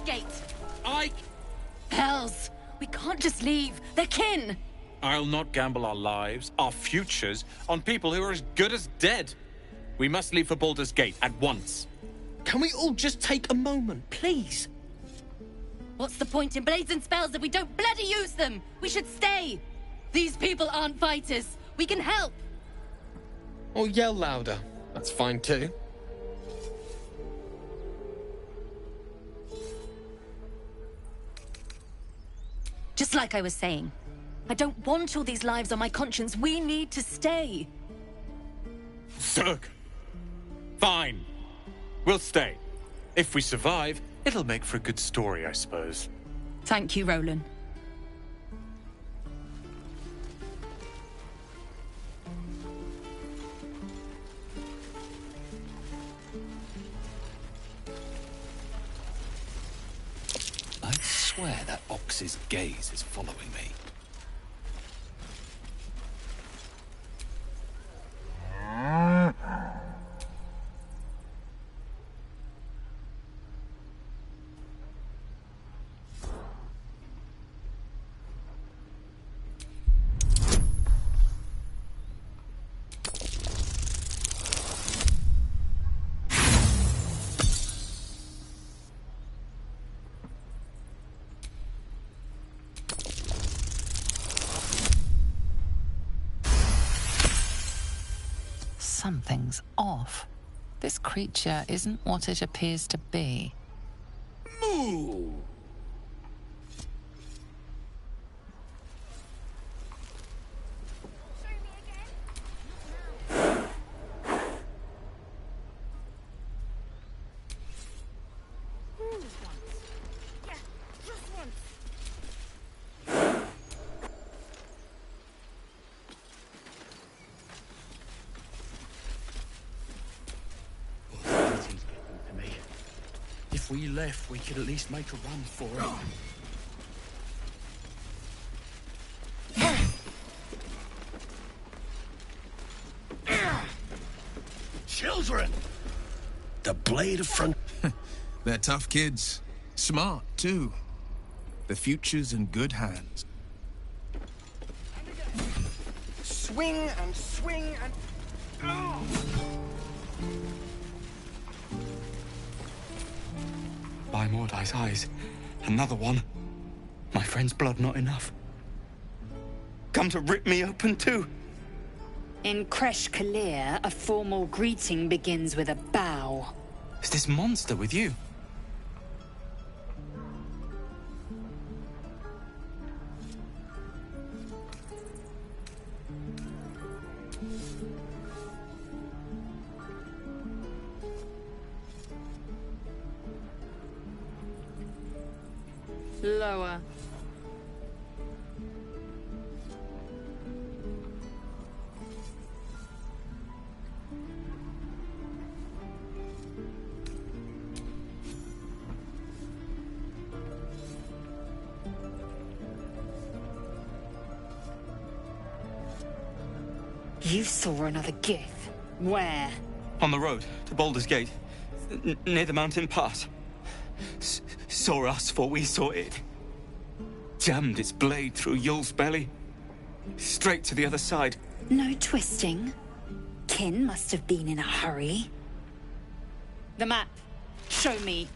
Gate. I... Hells! We can't just leave. They're kin! I'll not gamble our lives, our futures, on people who are as good as dead. We must leave for Baldur's Gate at once. Can we all just take a moment, please? What's the point in blades and spells if we don't bloody use them? We should stay! These people aren't fighters. We can help! Or yell louder. That's fine too. Just like I was saying, I don't want all these lives on my conscience. We need to stay. Zerg. Fine. We'll stay. If we survive, it'll make for a good story, I suppose. Thank you, Roland. I swear that ox's gaze is following me. Something's off. This creature isn't what it appears to be. Moo! If we left, we could at least make a run for it. Children! The blade of front. They're tough kids. Smart, too. The future's in good hands. Swing and swing and... Oh! By Mordai's eyes. Another one. My friend's blood not enough. Come to rip me open too. In Kresh Kalir, a formal greeting begins with a bow. Is this monster with you? Lower. You saw another gith. Where? On the road to Baldur's Gate, near the mountain pass. Saw us for we saw it. Jammed its blade through Yul's belly. Straight to the other side. No twisting. Kin must have been in a hurry. The map. Show me.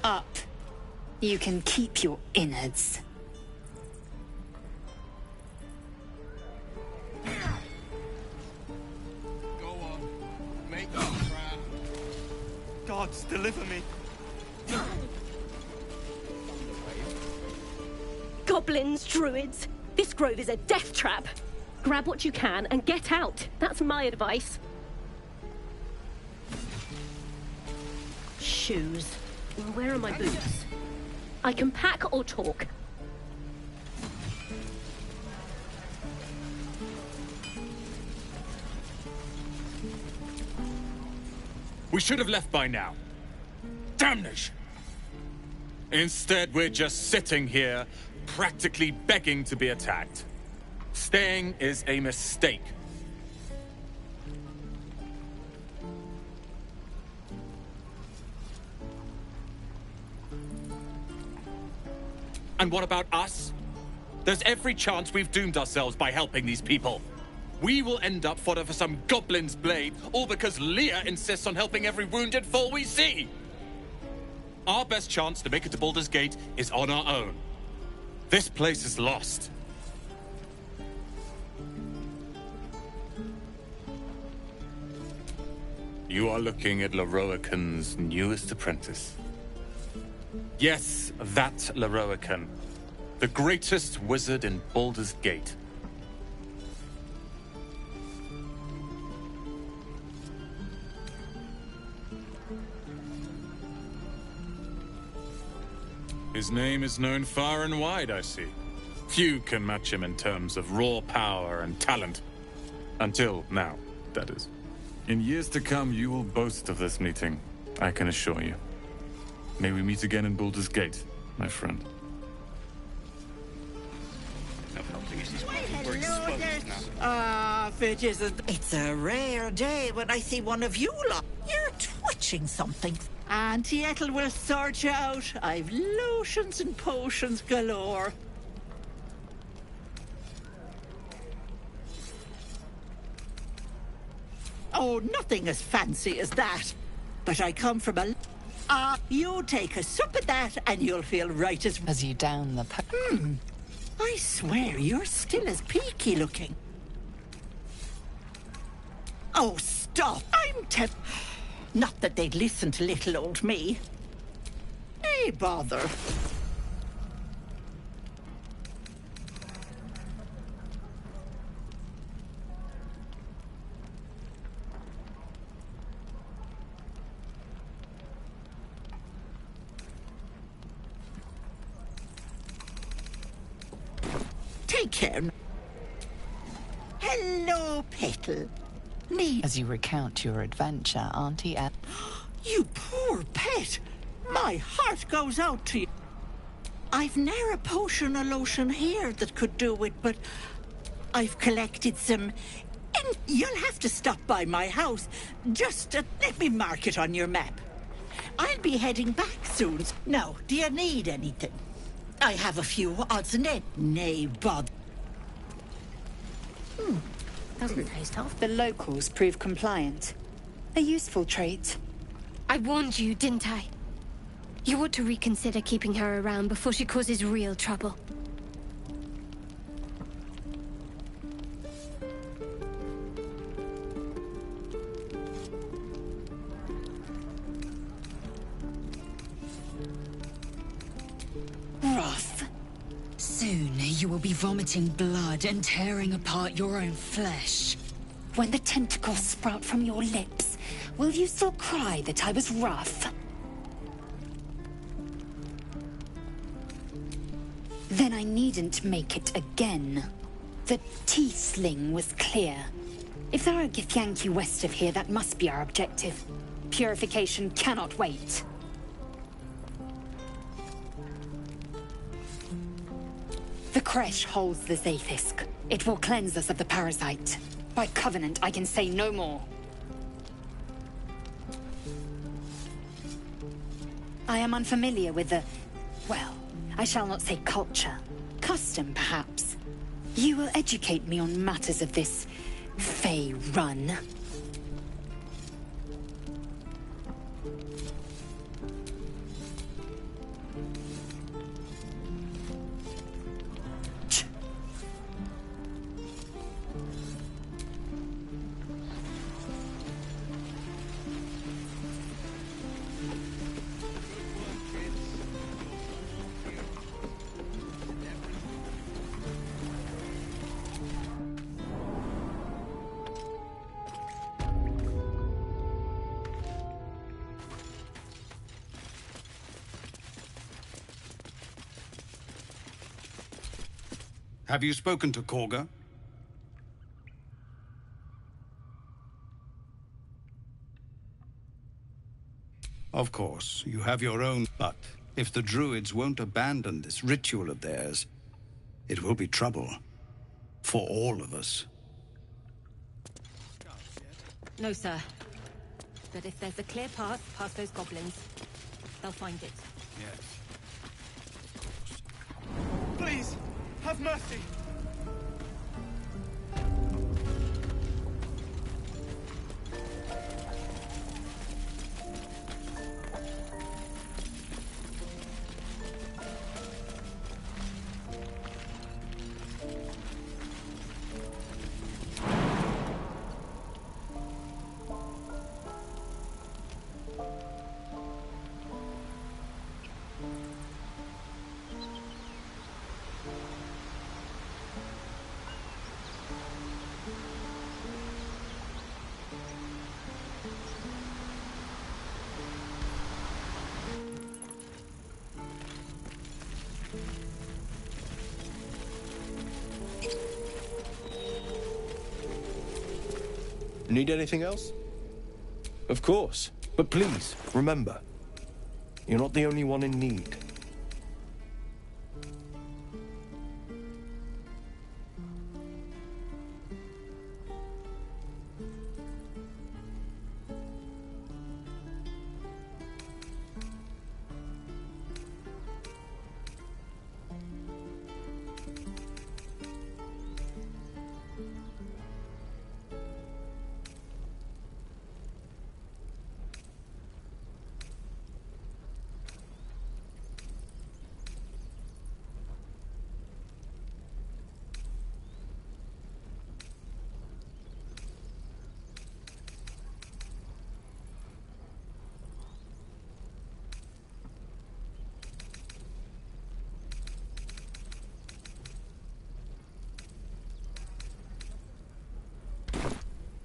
Up. You can keep your innards. Go on. Make them proud. Gods, deliver me. Goblins, druids. This grove is a death trap. Grab what you can and get out. That's my advice. Shoes. Where are my boots? I can pack or talk. We should have left by now. Damnation! Instead, we're just sitting here, practically begging to be attacked. Staying is a mistake. And what about us? There's every chance we've doomed ourselves by helping these people. We will end up fodder for some goblin's blade, all because Leah insists on helping every wounded foe we see. Our best chance to make it to Baldur's Gate is on our own. This place is lost. You are looking at Leroican's newest apprentice. Yes, that Leroican. The greatest wizard in Baldur's Gate. His name is known far and wide, I see. Few can match him in terms of raw power and talent. Until now, that is. In years to come, you will boast of this meeting, I can assure you. May we meet again in Baldur's Gate, my friend. It's a rare day when I see one of you lot. You're twitching something. Auntie Ethel will sort you out. I've lotions and potions galore. Oh, nothing as fancy as that. But I come from a... you take a sip of that and you'll feel right as you down the... I swear you're still as peaky looking. Oh, stop. I'm Not that they'd listen to little old me. Hey, bother. Take care. Hello, Petal. As you recount your adventure, Auntie Ethel... You poor pet. My heart goes out to you. I've ne'er a potion or lotion here that could do it, but I've collected some... And you'll have to stop by my house. Just let me mark it on your map. I'll be heading back soon. Now, do you need anything? I have a few odds and ends. Nay, bother. Doesn't taste half. The locals prove compliant. A useful trait. I warned you, didn't I? You ought to reconsider keeping her around before she causes real trouble. Rough. Soon you will be vomiting blood and tearing apart your own flesh. When the tentacles sprout from your lips, will you still cry that I was rough? Then I needn't make it again. The teeth sling was clear. If there are Githyanki west of here, that must be our objective. Purification cannot wait. The creche holds the Zaithisk. It will cleanse us of the parasite. By covenant, I can say no more. I am unfamiliar with the... well, I shall not say culture. Custom, perhaps. You will educate me on matters of this... Fey run. Have you spoken to Korga? Of course, you have your own, but if the druids won't abandon this ritual of theirs, it will be trouble. For all of us. No, sir. But if there's a clear path past those goblins, they'll find it. Yes. Please, have mercy. Need anything else? Of course. But please, remember, you're not the only one in need.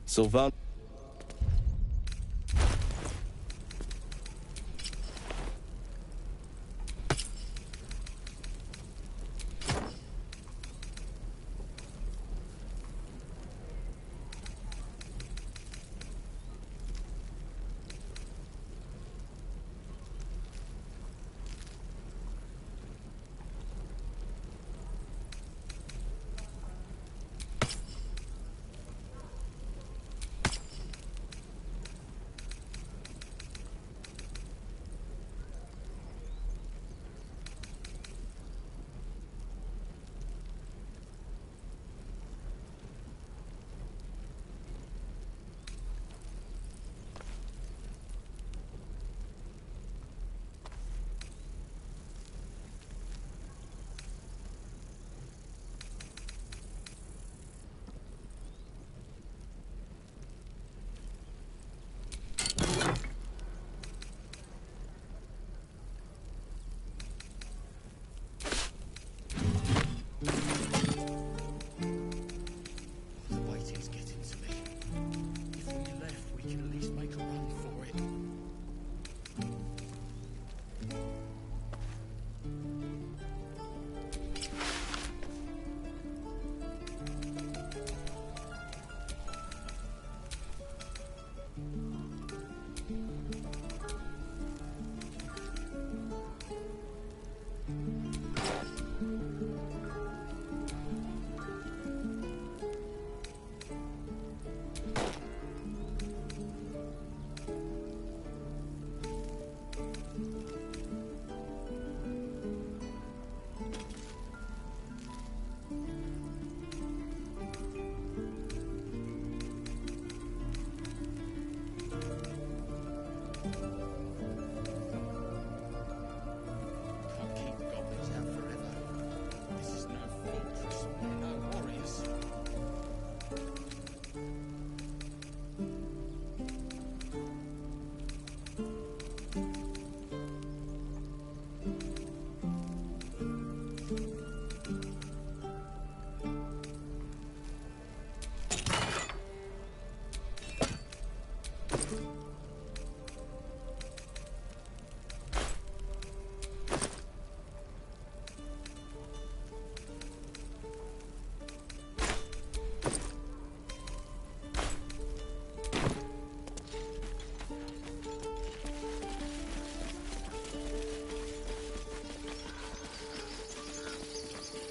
Sylvan.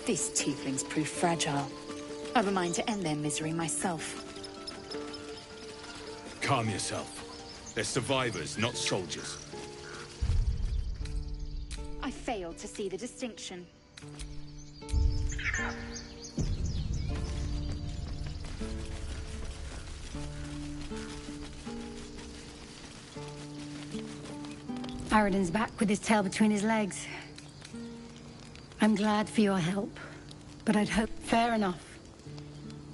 These tieflings prove fragile. I've a mind to end their misery myself. Calm yourself. They're survivors, not soldiers. I failed to see the distinction. Aradin's back with his tail between his legs. I'm glad for your help, but I'd hope... Fair enough.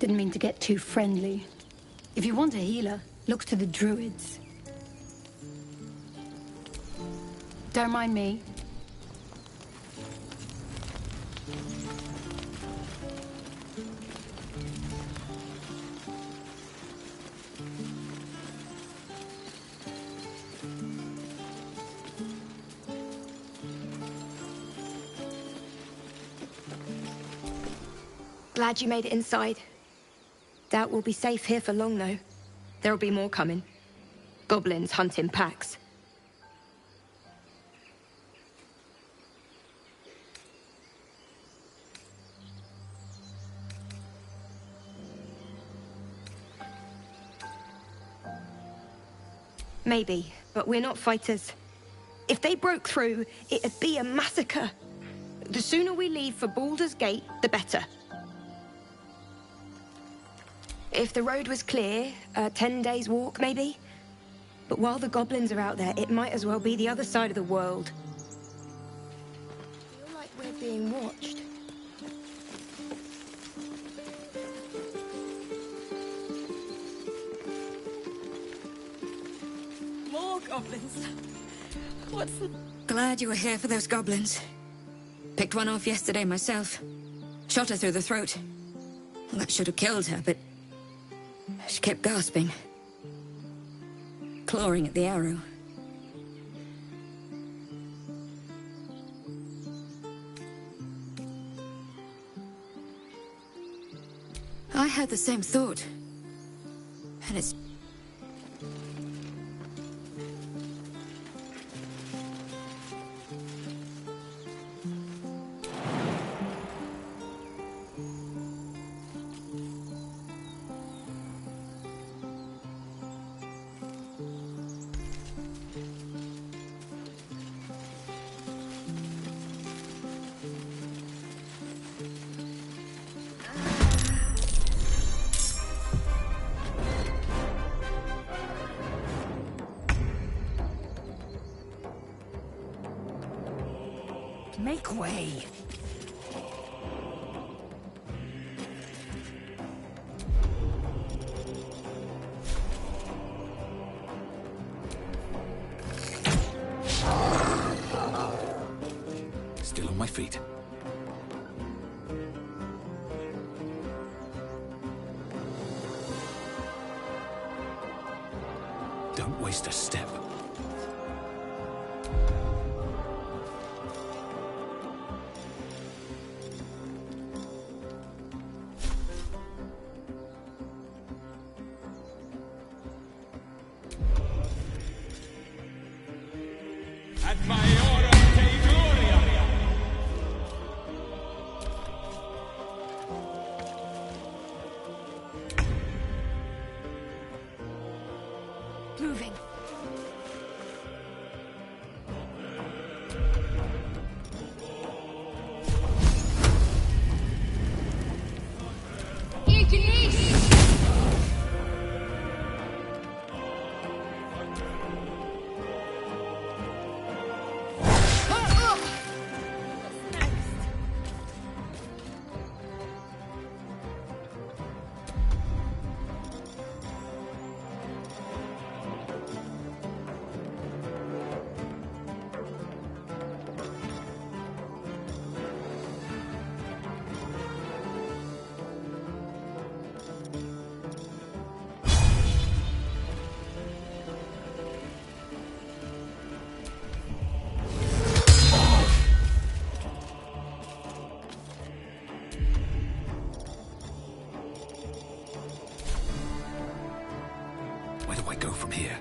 Didn't mean to get too friendly. If you want a healer, look to the druids. Don't mind me. Glad you made it inside. Doubt we'll be safe here for long, though. There'll be more coming. Goblins hunting packs. Maybe, but we're not fighters. If they broke through, it'd be a massacre. The sooner we leave for Baldur's Gate, the better. If the road was clear, 10 days walk, maybe? But while the goblins are out there, it might as well be the other side of the world. I feel like we're being watched. More goblins. What's... Glad you were here for those goblins. Picked one off yesterday myself. Shot her through the throat. Well, that should have killed her, but... she kept gasping. Clawing at the arrow. I had the same thought. And it's... Make way. Still on my feet. Don't waste a step. Moving. Where do I go from here?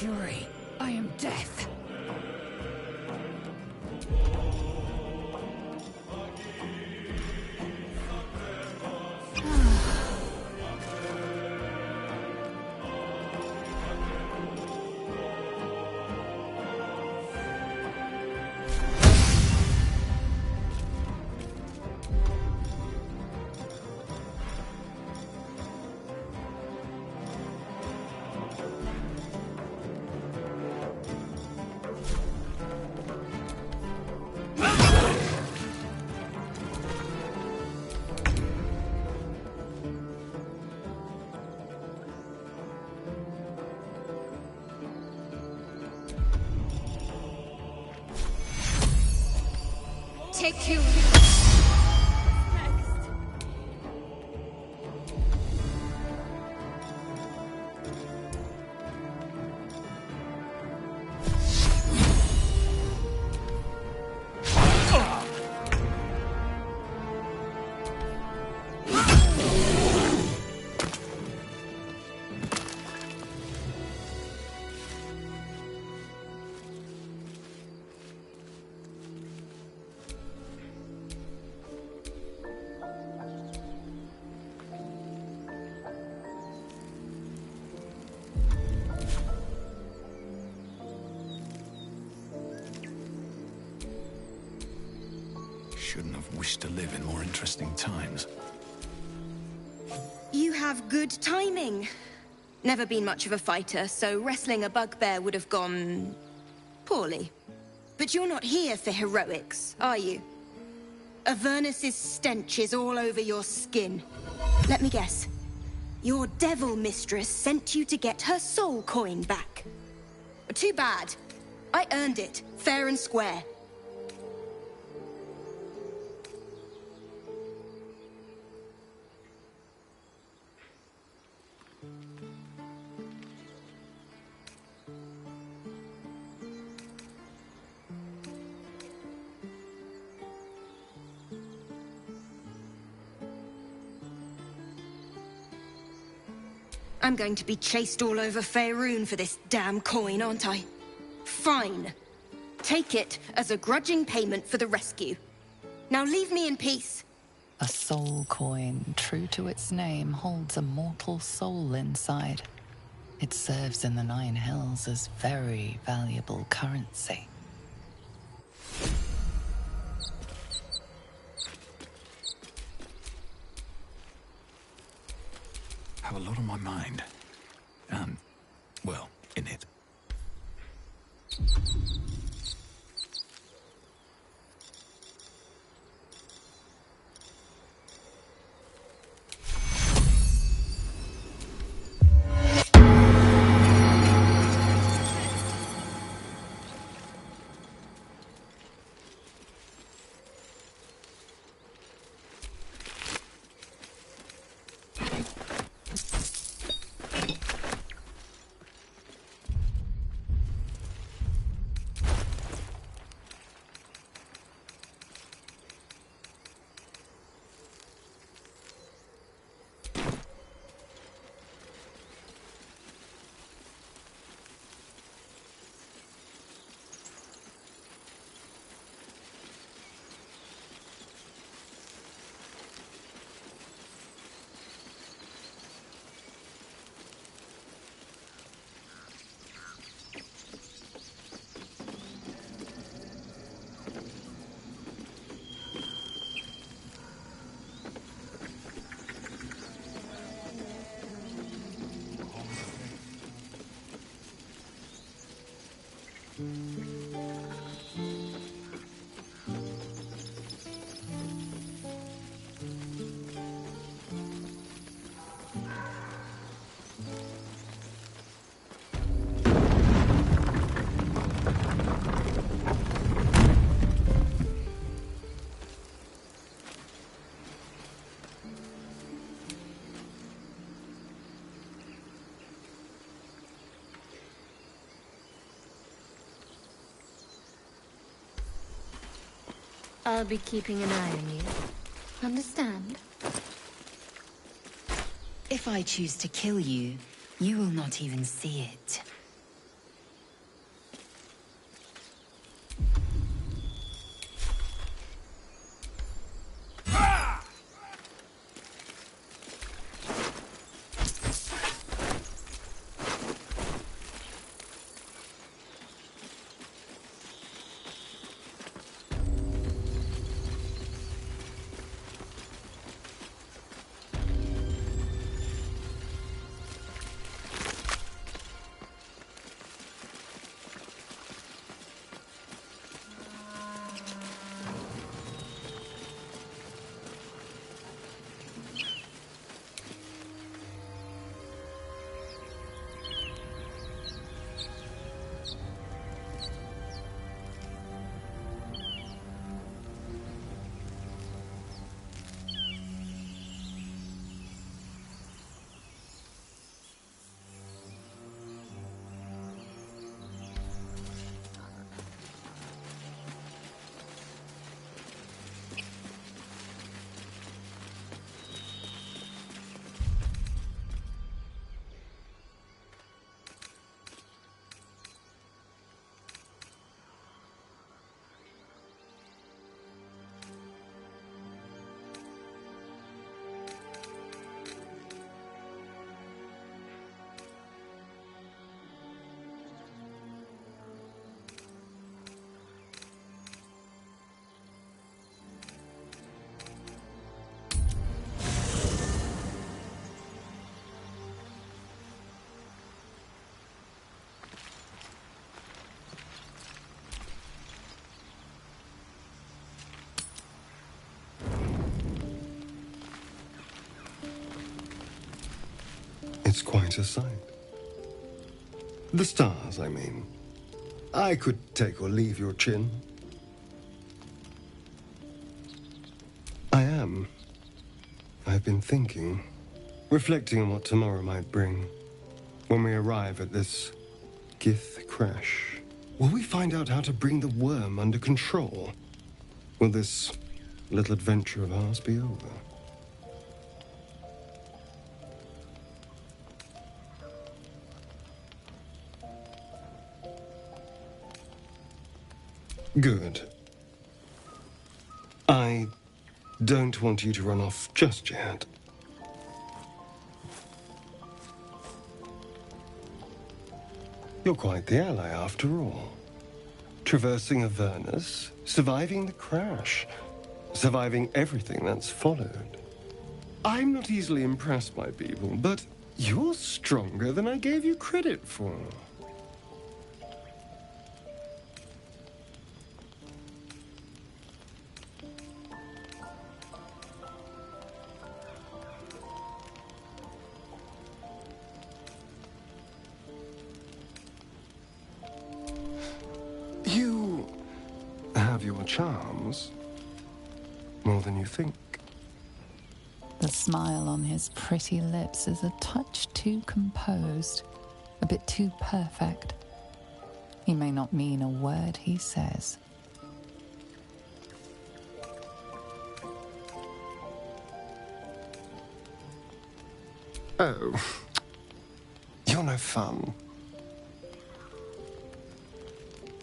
fury. I am death. Take two. Shouldn't have wished to live in more interesting times. You have good timing. Never been much of a fighter, so wrestling a bugbear would have gone poorly. But you're not here for heroics, are you? Avernus's stench is all over your skin. Let me guess. Your devil mistress sent you to get her soul coin back. Too bad. I earned it, fair and square. I'm going to be chased all over Faerun for this damn coin, aren't I? Fine. Take it as a grudging payment for the rescue. Now leave me in peace. A soul coin, true to its name, holds a mortal soul inside. It serves in the Nine Hells as very valuable currency. Have a lot on my mind. Well, in it. I'll be keeping an eye on you. Understand? If I choose to kill you, you will not even see it. It's quite a sight. The stars, I mean. I could take or leave your chin. I am. I've been thinking, reflecting on what tomorrow might bring. When we arrive at this Gith crash, will we find out how to bring the worm under control? Will this little adventure of ours be over? Good. I don't want you to run off just yet. You're quite the ally, after all. Traversing Avernus, surviving the crash, surviving everything that's followed. I'm not easily impressed by people, but you're stronger than I gave you credit for. You have your charms, more than you think. The smile on his pretty lips is a touch too composed, a bit too perfect. He may not mean a word he says. Oh, you're no fun.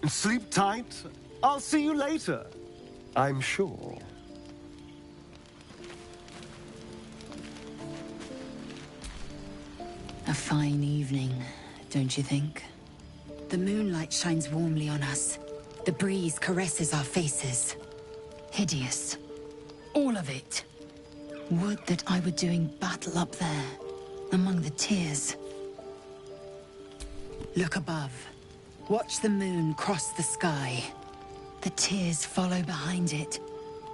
Sleep tight. I'll see you later. I'm sure. A fine evening, don't you think? The moonlight shines warmly on us. The breeze caresses our faces. Hideous. All of it. Would that I were doing battle up there, among the tears. Look above. Watch the moon cross the sky. The tears follow behind it.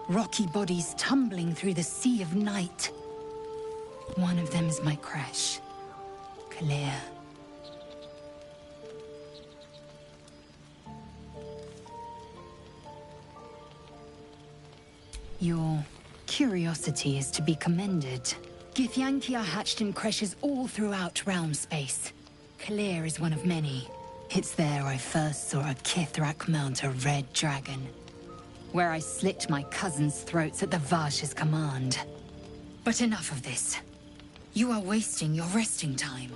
Rocky bodies tumbling through the sea of night. One of them is my crash. Clear. Your curiosity is to be commended. Githyanki are hatched in creches all throughout realm space. Clear is one of many. It's there I first saw a Kithrak mount a red dragon. Where I slit my cousins' throats at the Vash's command. But enough of this. You are wasting your resting time.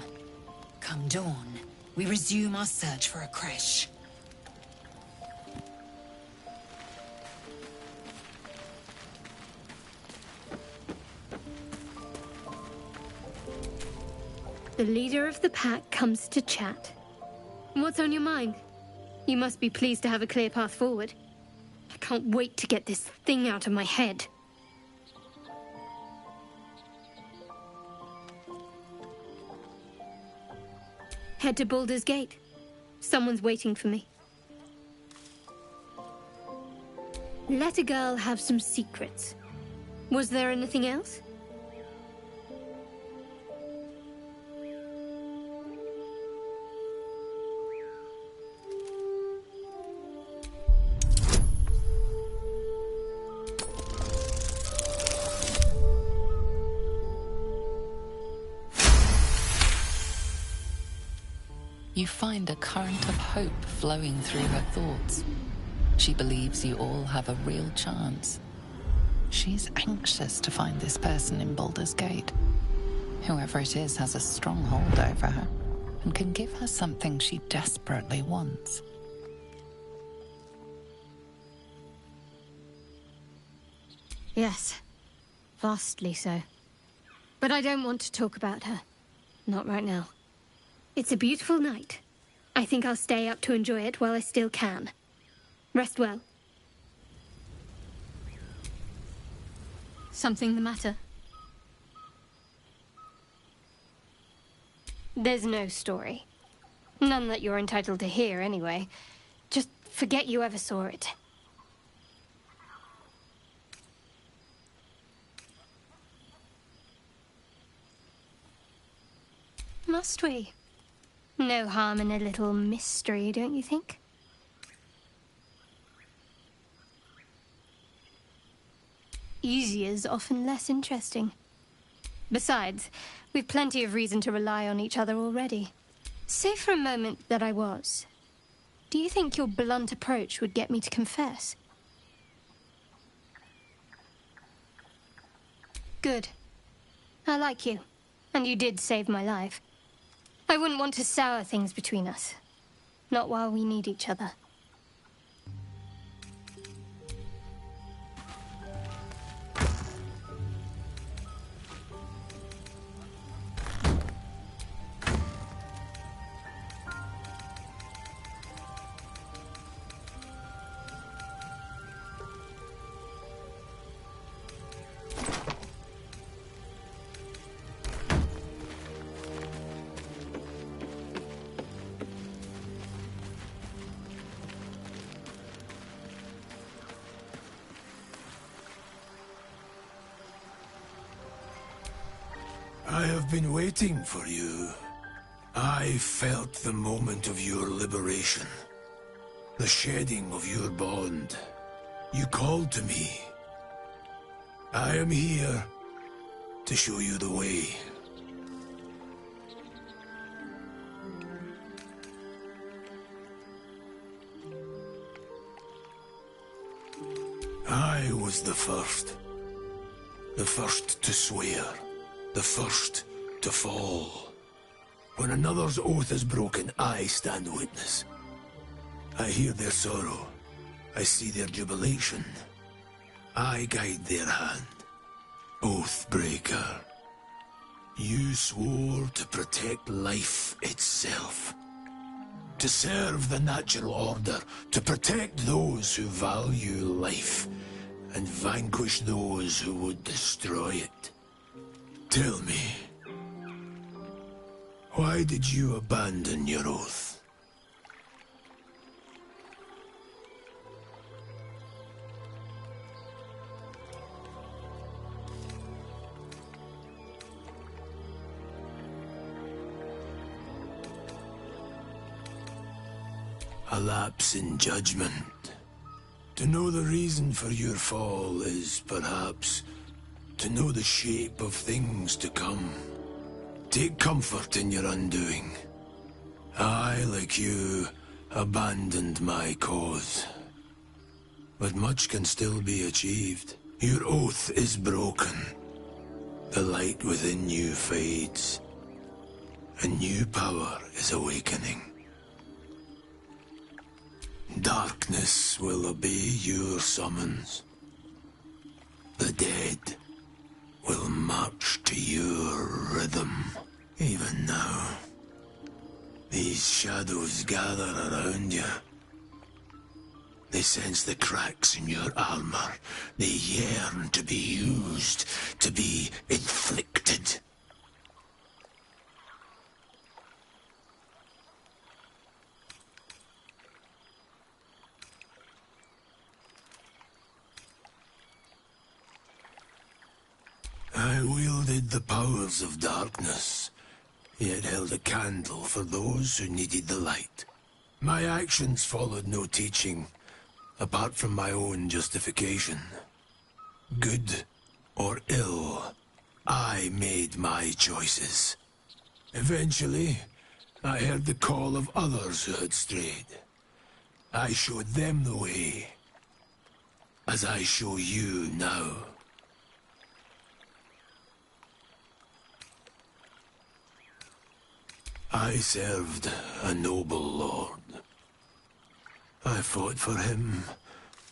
Come dawn, we resume our search for a creche. The leader of the pack comes to chat. What's on your mind? You must be pleased to have a clear path forward. I can't wait to get this thing out of my head. Head to Baldur's Gate. Someone's waiting for me. Let a girl have some secrets. Was there anything else? You find a current of hope flowing through her thoughts. She believes you all have a real chance. She's anxious to find this person in Baldur's Gate. Whoever it is has a strong hold over her and can give her something she desperately wants. Yes, vastly so. But I don't want to talk about her. Not right now. It's a beautiful night. I think I'll stay up to enjoy it while I still can. Rest well. Something the matter? There's no story. None that you're entitled to hear, anyway. Just forget you ever saw it. must we? No harm in a little mystery, don't you think? Easier's often less interesting. Besides, we've plenty of reason to rely on each other already. Say for a moment that I was. Do you think your blunt approach would get me to confess? Good. I like you. And you did save my life. I wouldn't want to sour things between us. Not while we need each other. I have been waiting for you. I felt the moment of your liberation. The shedding of your bond. You called to me. I am here to show you the way. I was the first. The first to swear. The first to fall. When another's oath is broken, I stand witness. I hear their sorrow. I see their jubilation. I guide their hand. Oathbreaker. You swore to protect life itself. To serve the natural order. To protect those who value life. And vanquish those who would destroy it. Tell me, why did you abandon your oath? A lapse in judgment. To know the reason for your fall is perhaps to know the shape of things to come. Take comfort in your undoing. I, like you, abandoned my cause. But much can still be achieved. Your oath is broken. The light within you fades. A new power is awakening. Darkness will obey your summons. The dead will march to your rhythm. Even now, these shadows gather around you. They sense the cracks in your armor. They yearn to be used, to be inflicted. I wielded the powers of darkness, yet held a candle for those who needed the light. My actions followed no teaching, apart from my own justification. Good or ill, I made my choices. Eventually, I heard the call of others who had strayed. I showed them the way, as I show you now. I served a noble lord. I fought for him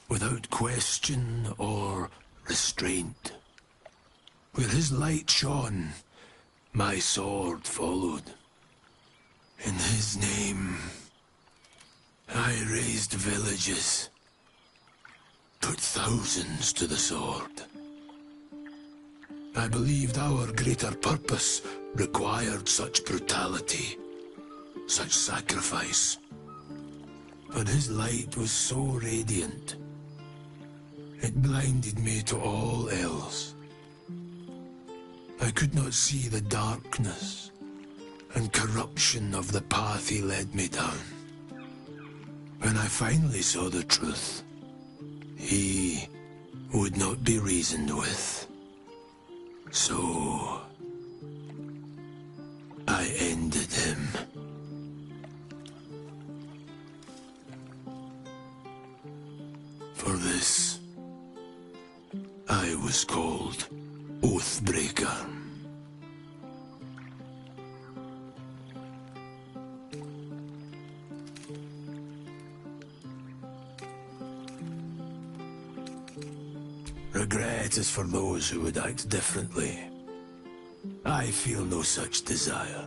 without question or restraint. Where his light shone, my sword followed. In his name, I raised villages, put thousands to the sword. I believed our greater purpose required such brutality, such sacrifice. But his light was so radiant, it blinded me to all else. I could not see the darkness and corruption of the path he led me down. When I finally saw the truth, he would not be reasoned with. So I ended him. For this, I was called Oathbreaker. Regret is for those who would act differently. I feel no such desire.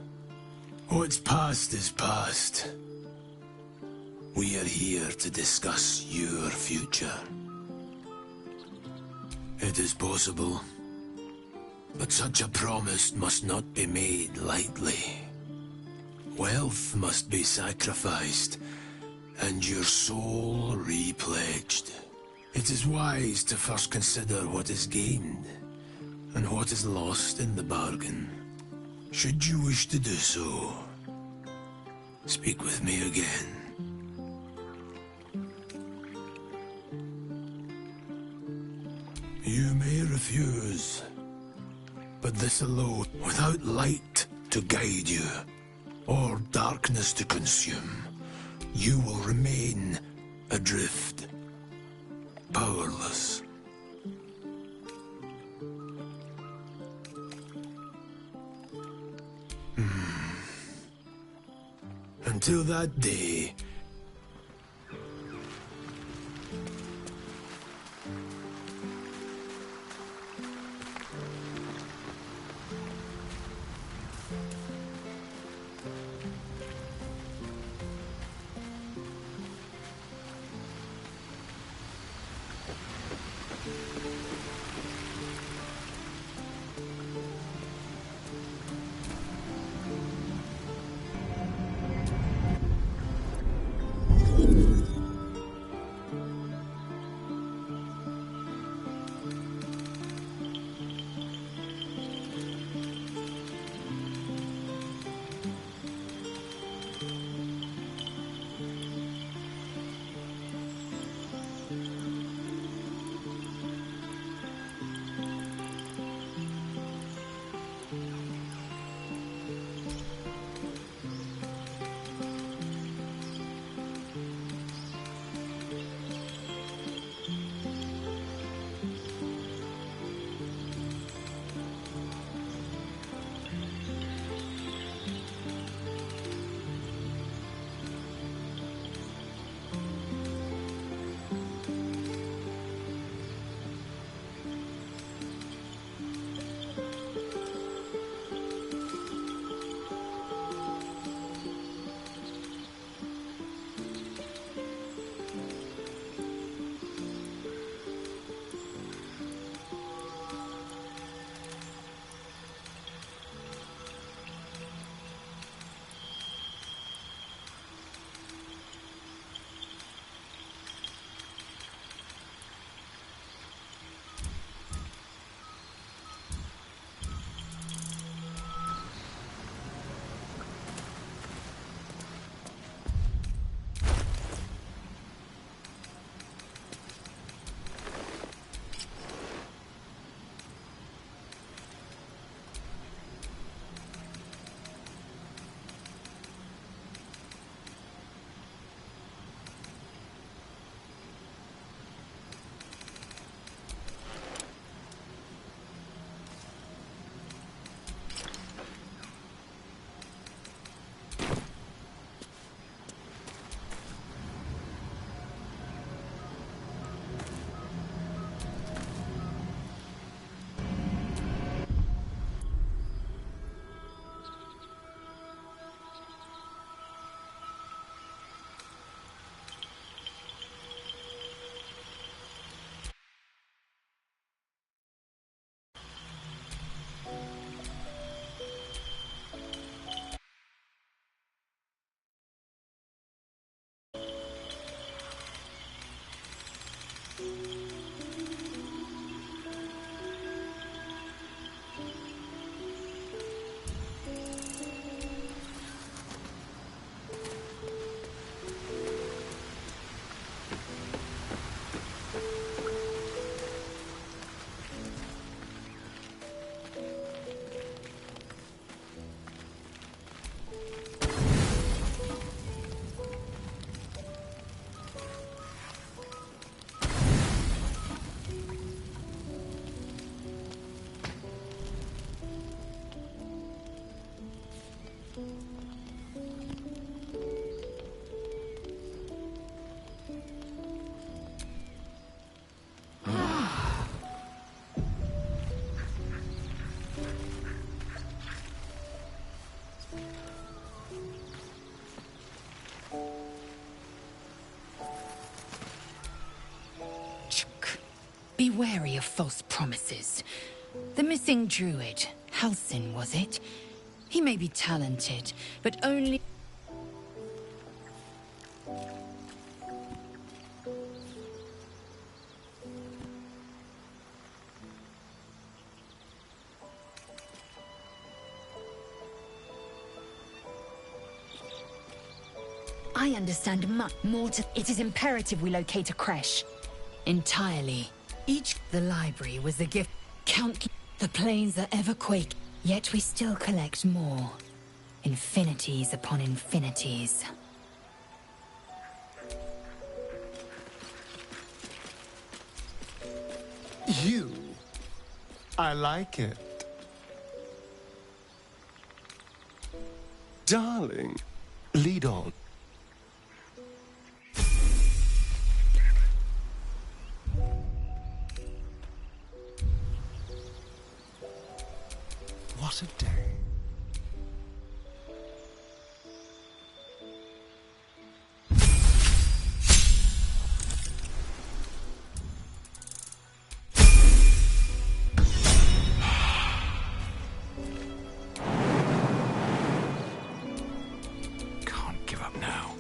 What's past is past. We are here to discuss your future. It is possible, but such a promise must not be made lightly. Wealth must be sacrificed, and your soul repledged. It is wise to first consider what is gained, and what is lost in the bargain. Should you wish to do so, speak with me again. You may refuse, but this alone, without light to guide you, or darkness to consume, you will remain adrift, powerless. Until that day, Be wary of false promises. The missing druid, Halsin, was it? He may be talented, but only... I understand much more to... It is imperative we locate a creche. Entirely. The library was the gift. The plains are ever quake, yet we still collect more. Infinities upon infinities. You. I like it. Darling, lead on. What a day. Can't give up now.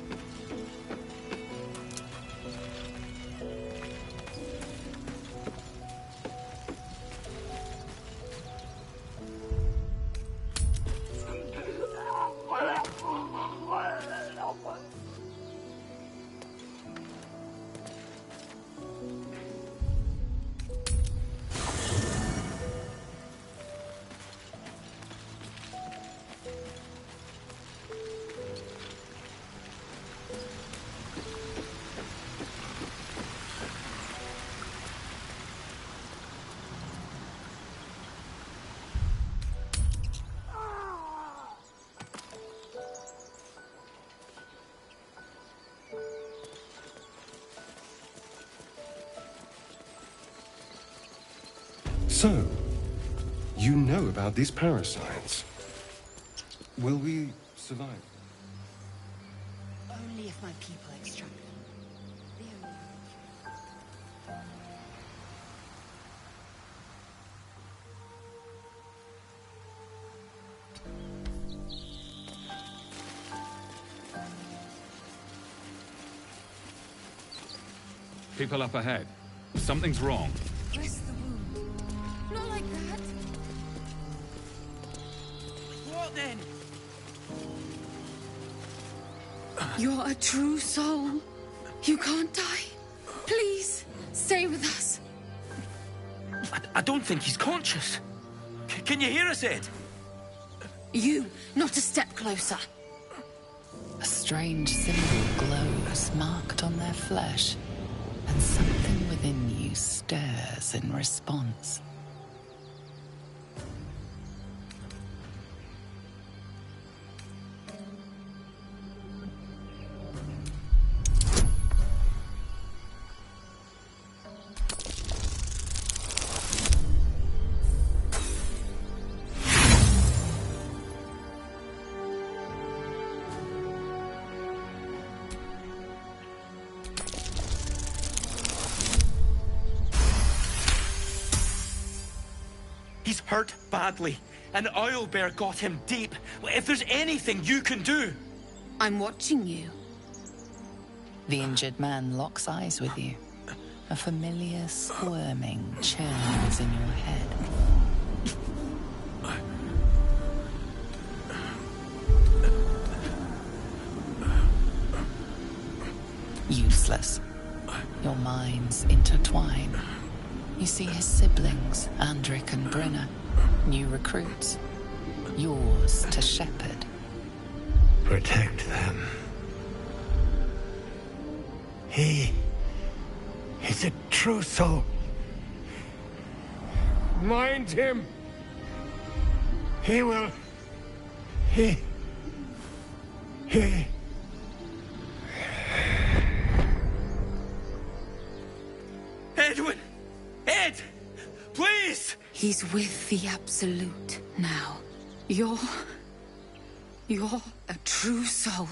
So, you know about these parasites. Will we survive? Only if my people extract them. People up ahead. Something's wrong. Rest the wound. Not like that. What then? You're a true soul. You can't die. Please, stay with us. I don't think he's conscious. Can you hear us, Ed? You, not a step closer. A strange symbol glows, marked on their flesh, and something within you stirs in response. He's hurt badly. An owlbear got him deep. If there's anything you can do... I'm watching you. The injured man locks eyes with you. A familiar squirming churns in your head. Useless. Your minds intertwine. You see his siblings, Andric and Brenna, new recruits. Yours to shepherd. Protect them. He is a true soul. Mind him. He will... He... Edwin! Ed! Please! He's with the Absolute now. You're a true soul.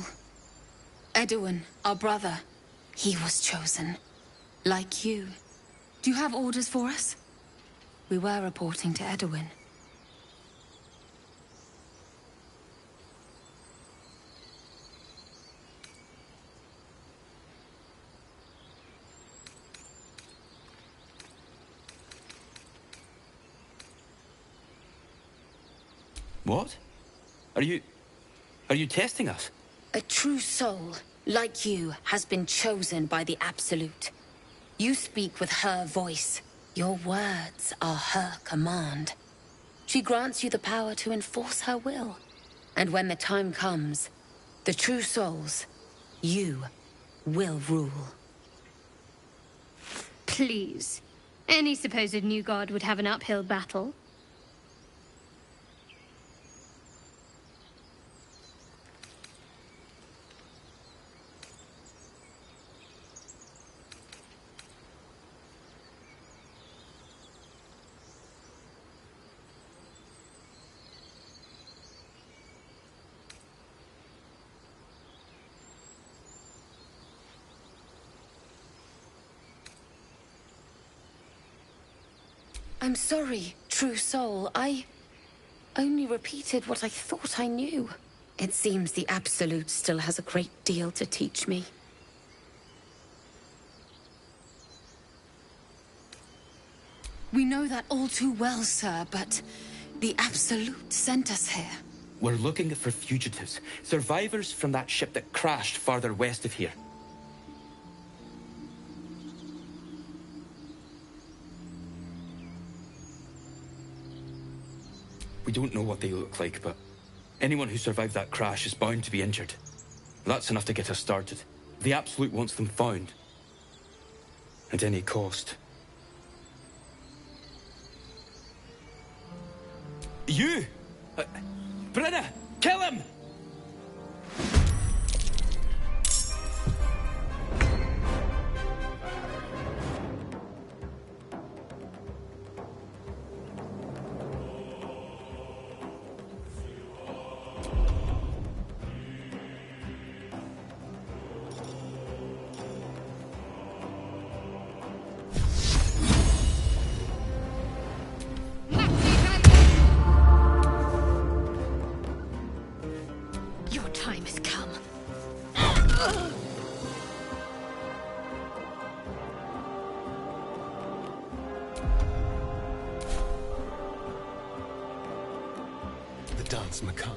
Edwin, our brother, he was chosen. Like you, Do you have orders for us? We were reporting to Edwin. What? Are you testing us? A true soul, like you, has been chosen by the Absolute. You speak with her voice. Your words are her command. She grants you the power to enforce her will. And when the time comes, the true souls, you, will rule. Please. Any supposed new god would have an uphill battle. I'm sorry, true soul. I only repeated what I thought I knew. It seems the Absolute still has a great deal to teach me. We know that all too well, sir, but the Absolute sent us here. We're looking for fugitives, survivors from that ship that crashed farther west of here. We don't know what they look like, but anyone who survived that crash is bound to be injured. That's enough to get us started. The Absolute wants them found. At any cost. You! Brenna! Kill him! Your time has come. The dance macabre.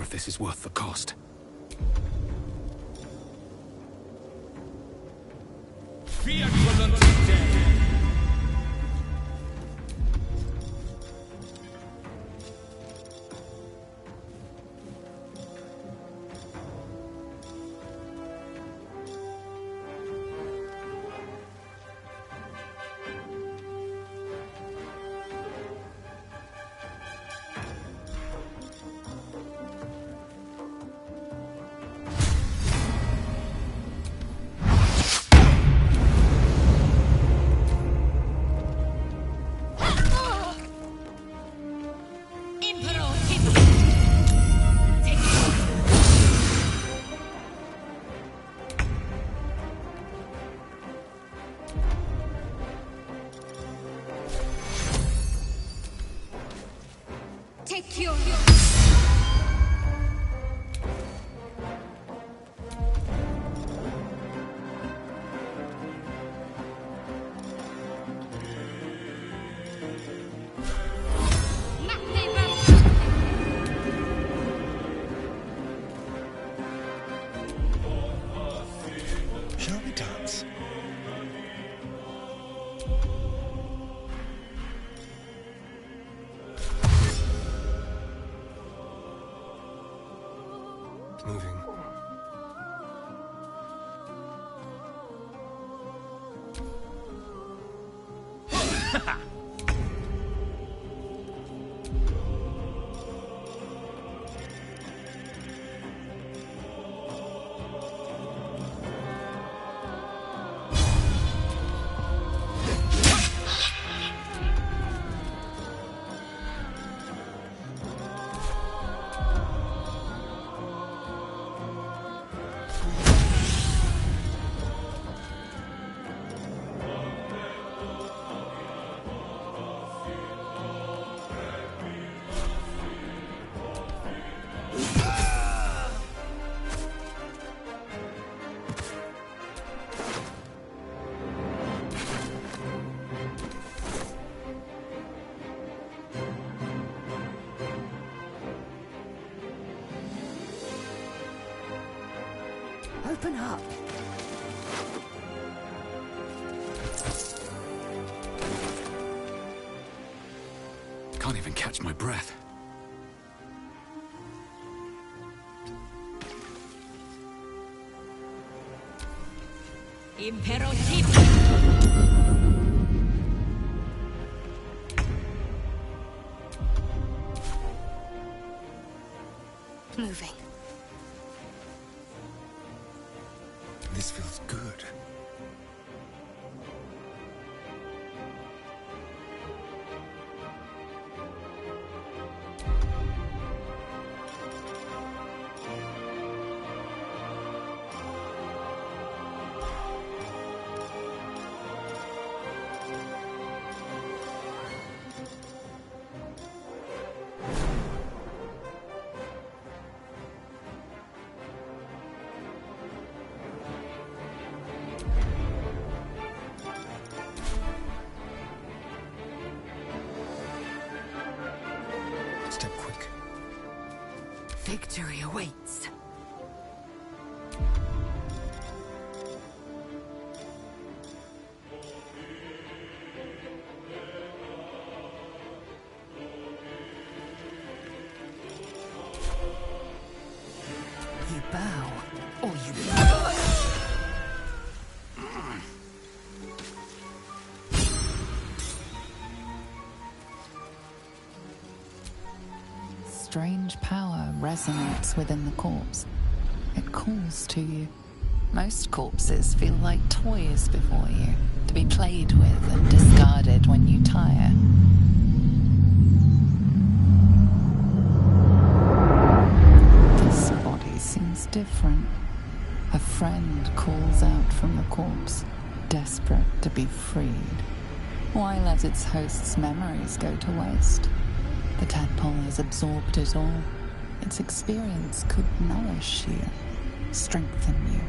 This is worth the cost. take your... Shall we dance? Moving. Open up. Can't even catch my breath. Moving. This feels good. Step quick. Victory awaits. You bow, or you... Strange power resonates within the corpse. It calls to you. Most corpses feel like toys before you, to be played with and discarded when you tire. This body seems different. A friend calls out from the corpse, desperate to be freed, while as its host's memories go to waste. The tadpole has absorbed it all. Its experience could nourish you, strengthen you.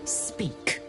Speak.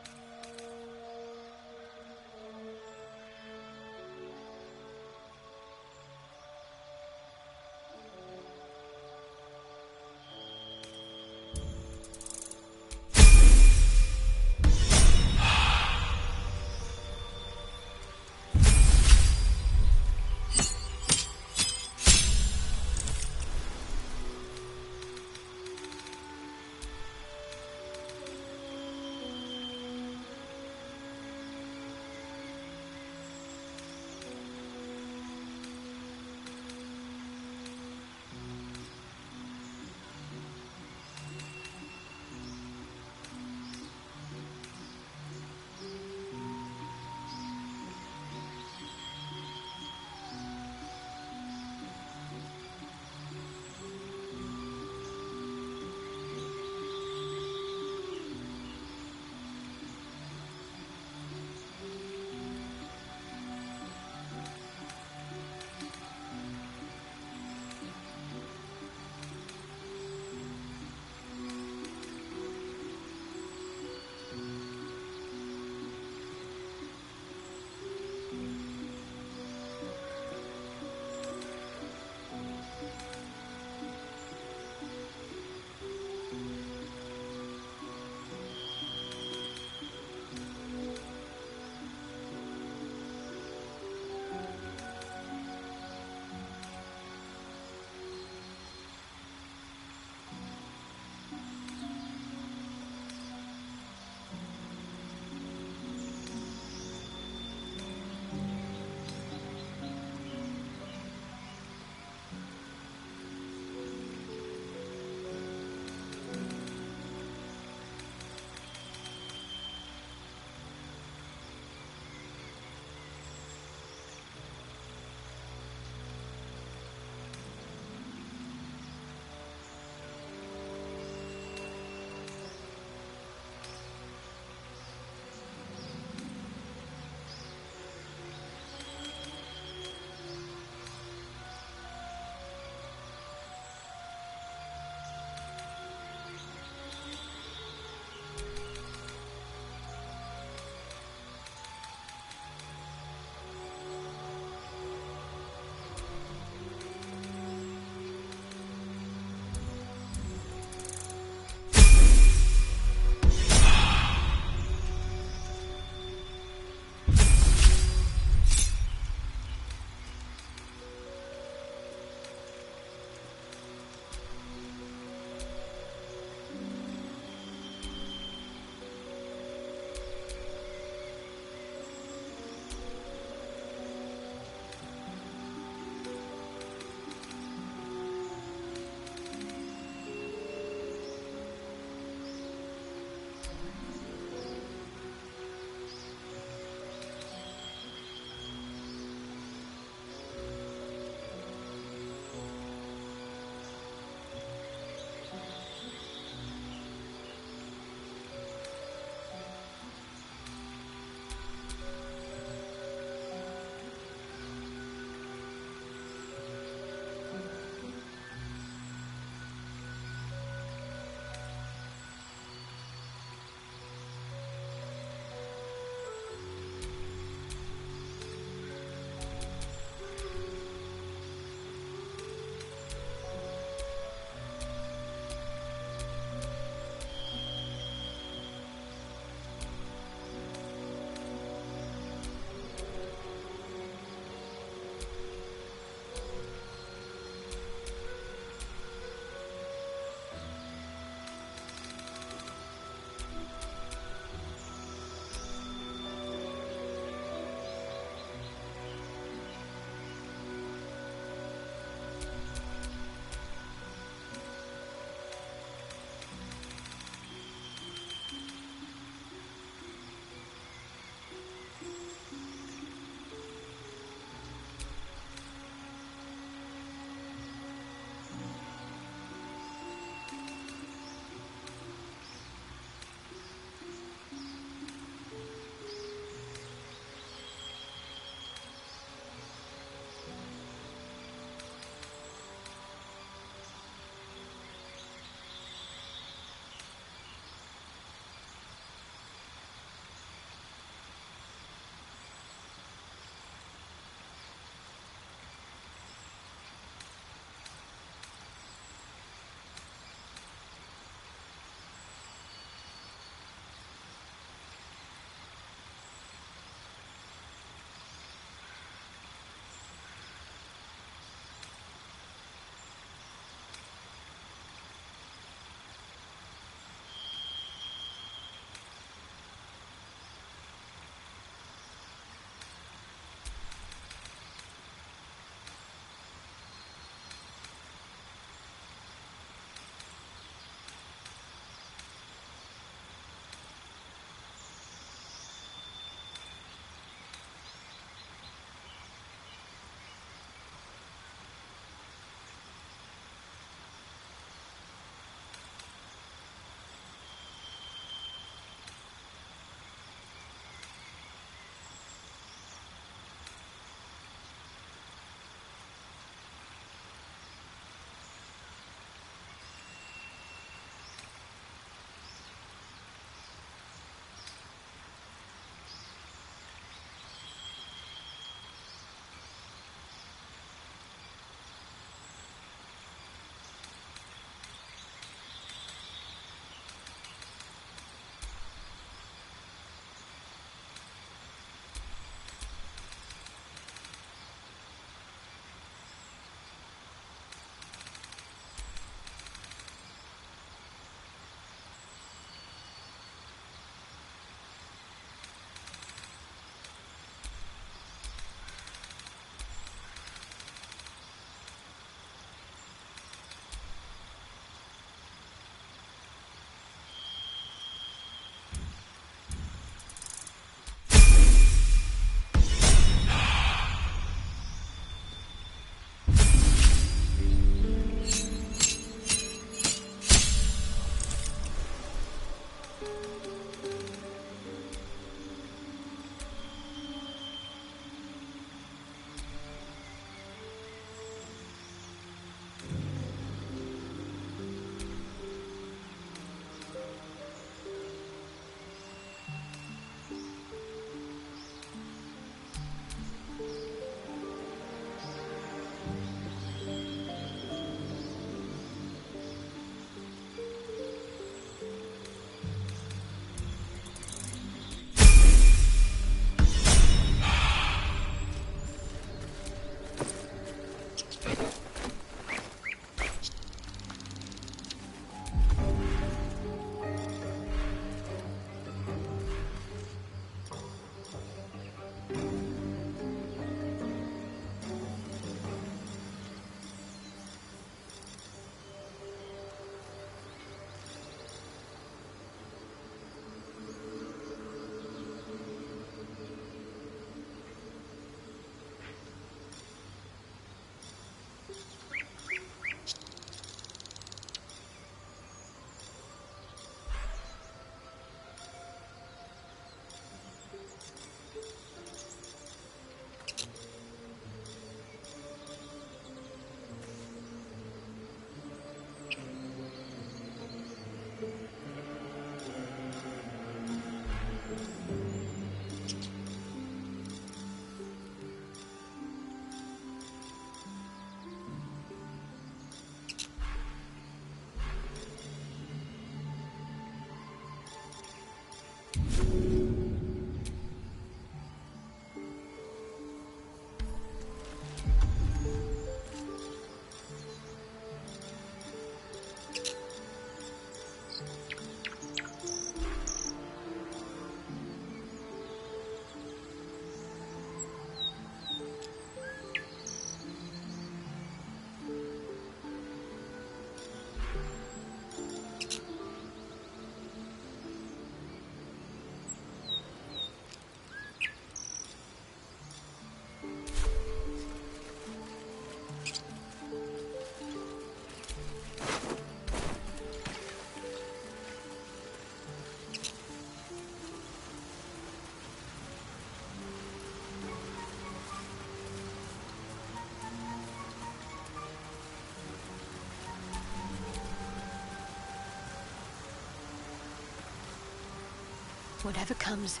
Whatever comes,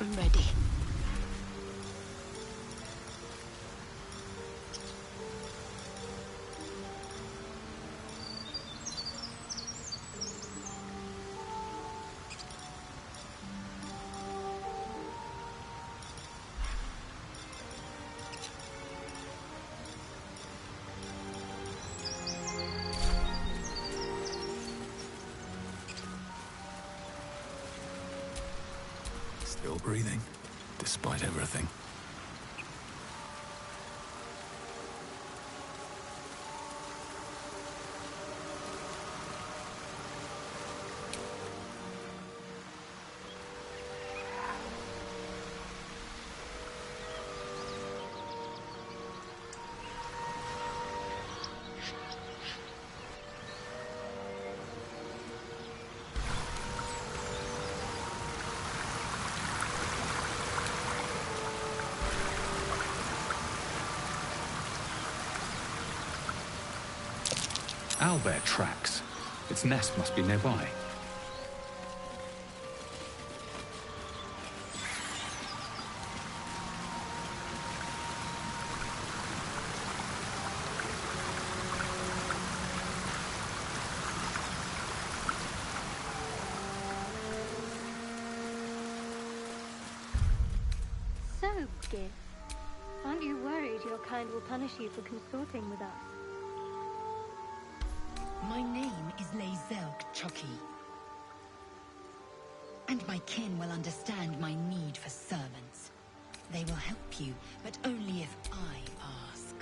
I'm ready. Still breathing, despite everything. Owlbear tracks. Its nest must be nearby. So, Giff, aren't you worried your kind will punish you for consorting with us? My name is Lae'zel Chucky. And my kin will understand my need for servants. They will help you, but only if I ask.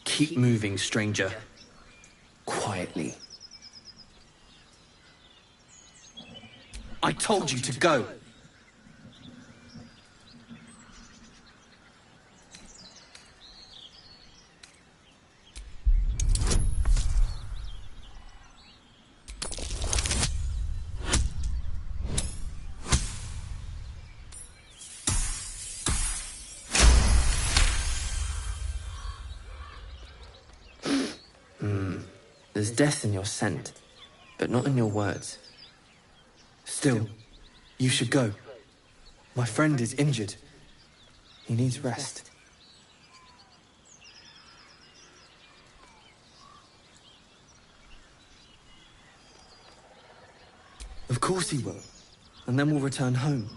Keep moving, stranger. Quietly. I told you to go. There's death in your scent, but not in your words. Still, you should go. My friend is injured. He needs rest. Of course he will. And then we'll return home.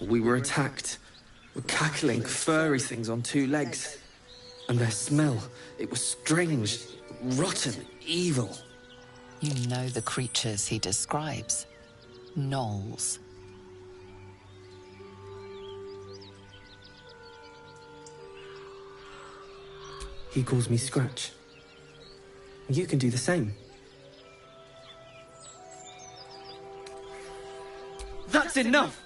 We were attacked. Were cackling, furry things on two legs. And their smell, it was strange, rotten, evil. You know the creatures he describes. Gnolls. He calls me Scratch. You can do the same. That's enough!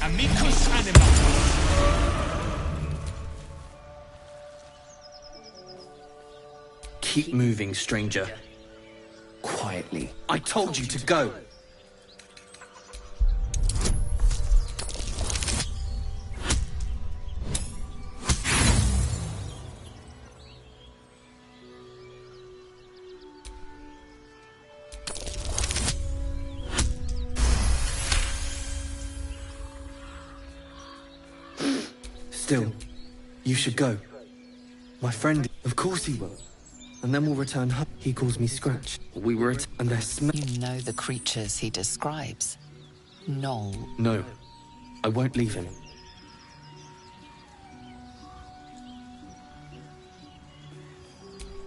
Amicus anima. Keep moving, stranger. Quietly. I told you to go. Still, you should go. My friend, of course he will. And then we'll return home. He calls me Scratch. We were at, and they're You know the creatures he describes. Knoll. No, I won't leave him.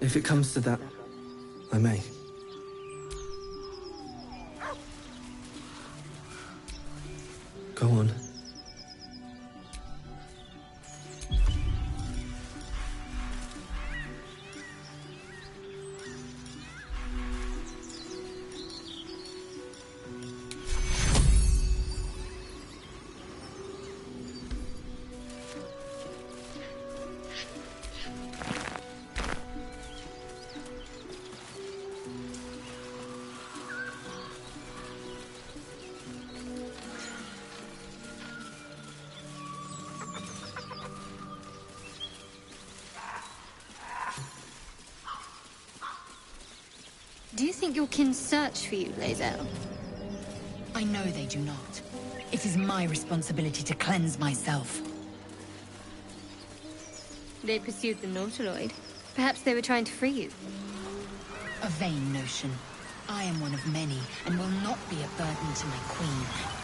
If it comes to that, I may. Go on. Do you think your kin search for you, Lae'zel? I know they do not. It is my responsibility to cleanse myself. They pursued the Nautiloid. Perhaps they were trying to free you. A vain notion. I am one of many, and will not be a burden to my queen.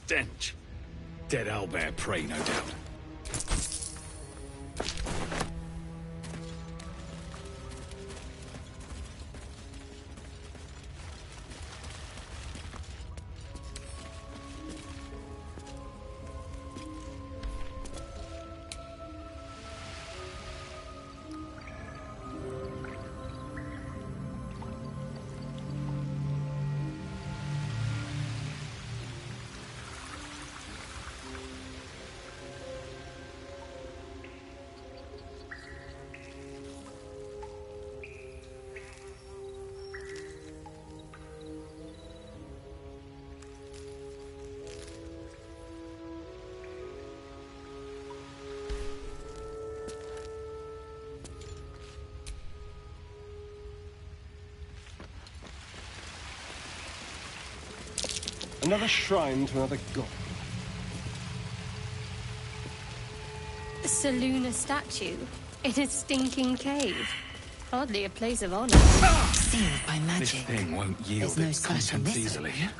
stench. Dead owlbear prey, no doubt. Another shrine to another god. A Seluna statue in a stinking cave. Hardly a place of honor. Sealed by magic. This thing won't yield There's no its special contents mystery. easily.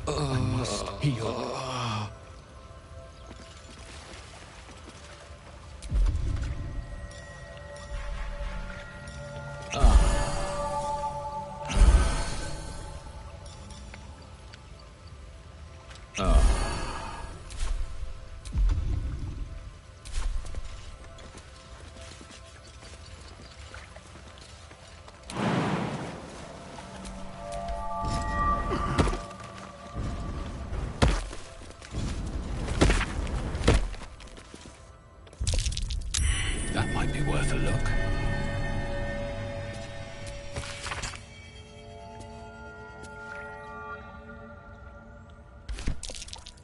I must heal. That might be worth a look.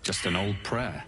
Just an old prayer.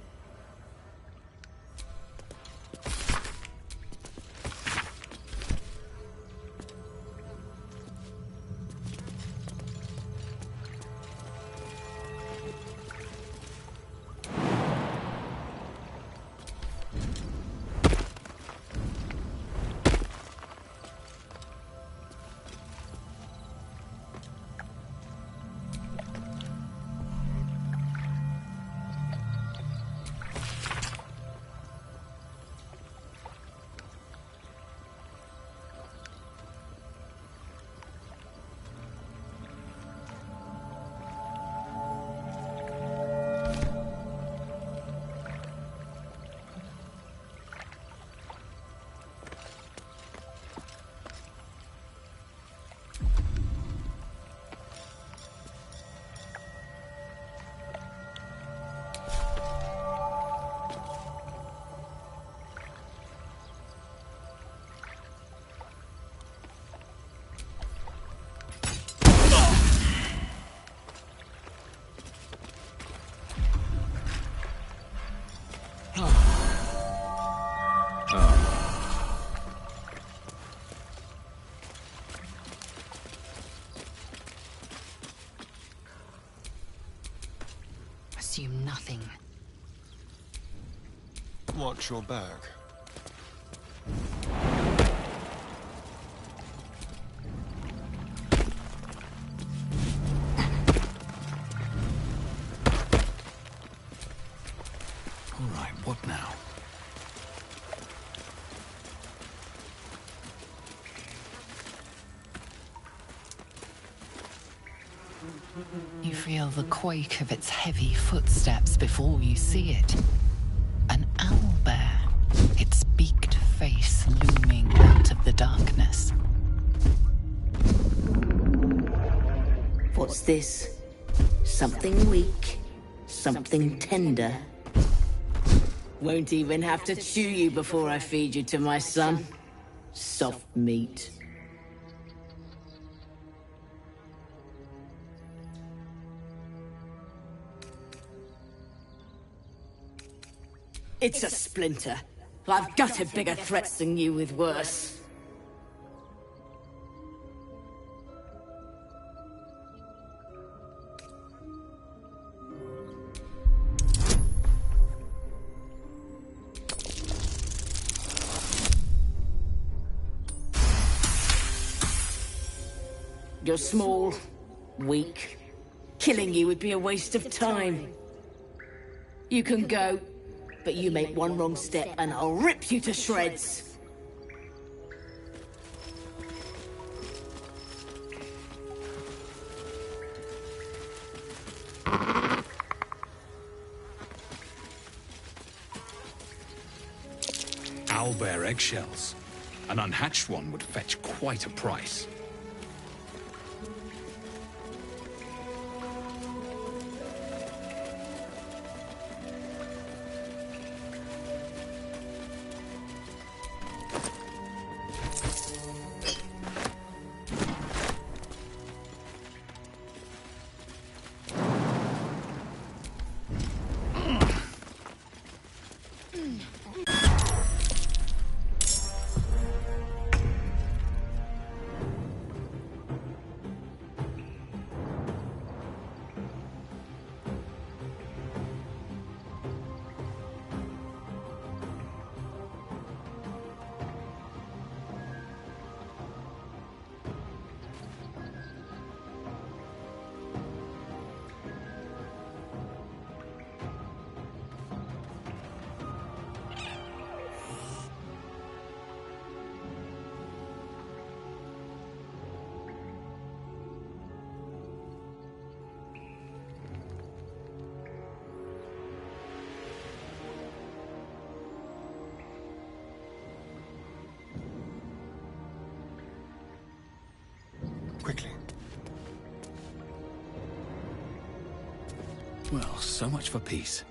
Assume nothing. Watch your back. All right, what now? You feel the quake of its heavy footsteps before you see it. An owlbear, its beaked face looming out of the darkness. What's this? Something weak, something tender. Won't even have to chew you before I feed you to my son. Soft meat. It's a splinter. I've gutted bigger threats than you with worse. You're small, weak. Killing you would be a waste of time. You can go, but you make one wrong step and I'll rip you to shreds. Owlbear eggshells. An unhatched one would fetch quite a price. Quickly. Well, so much for peace.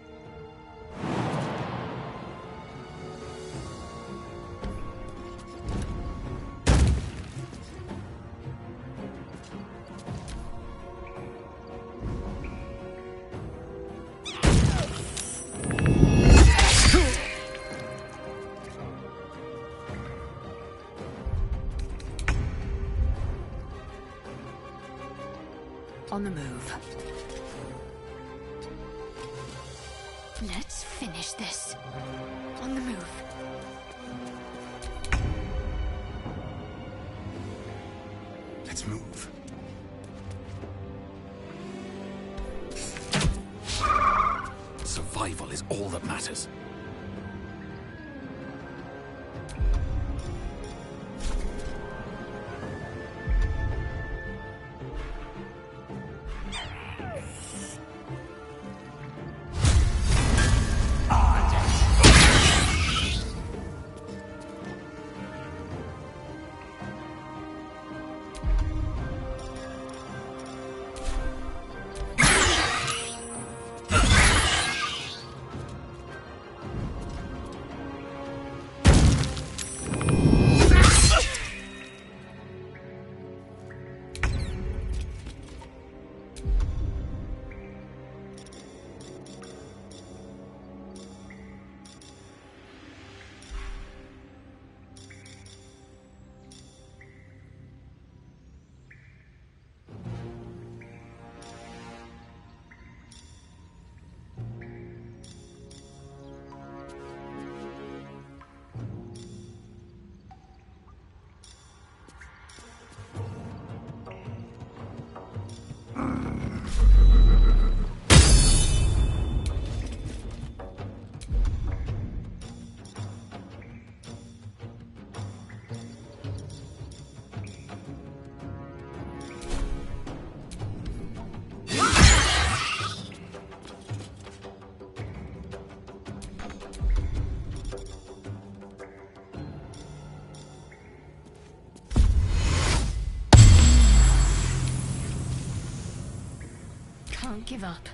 On the move. Let's finish this. On the move. Let's move. Survival is all that matters. Can't give up.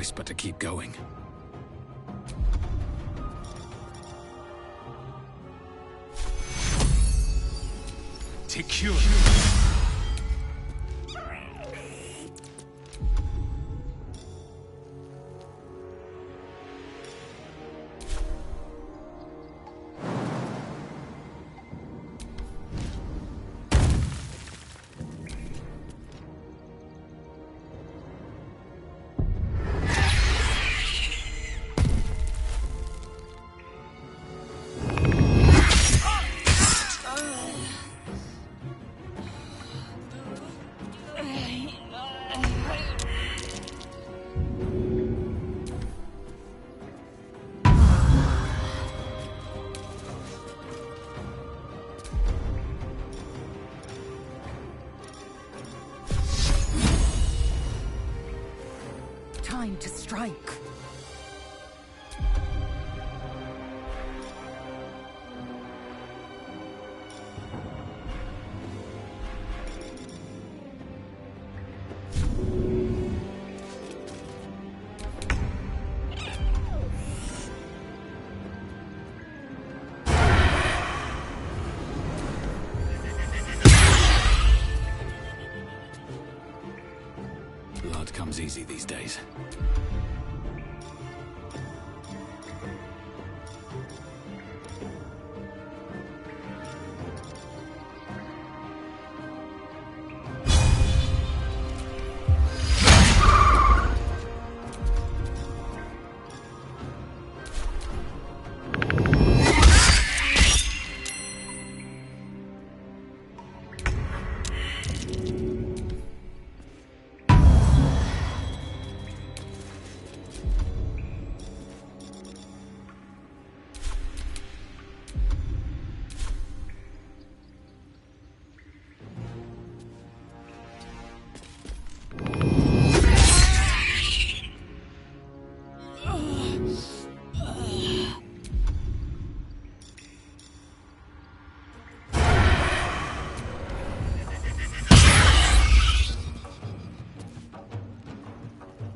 choice but to keep going. Secure. Time to strike. Blood comes easy these days.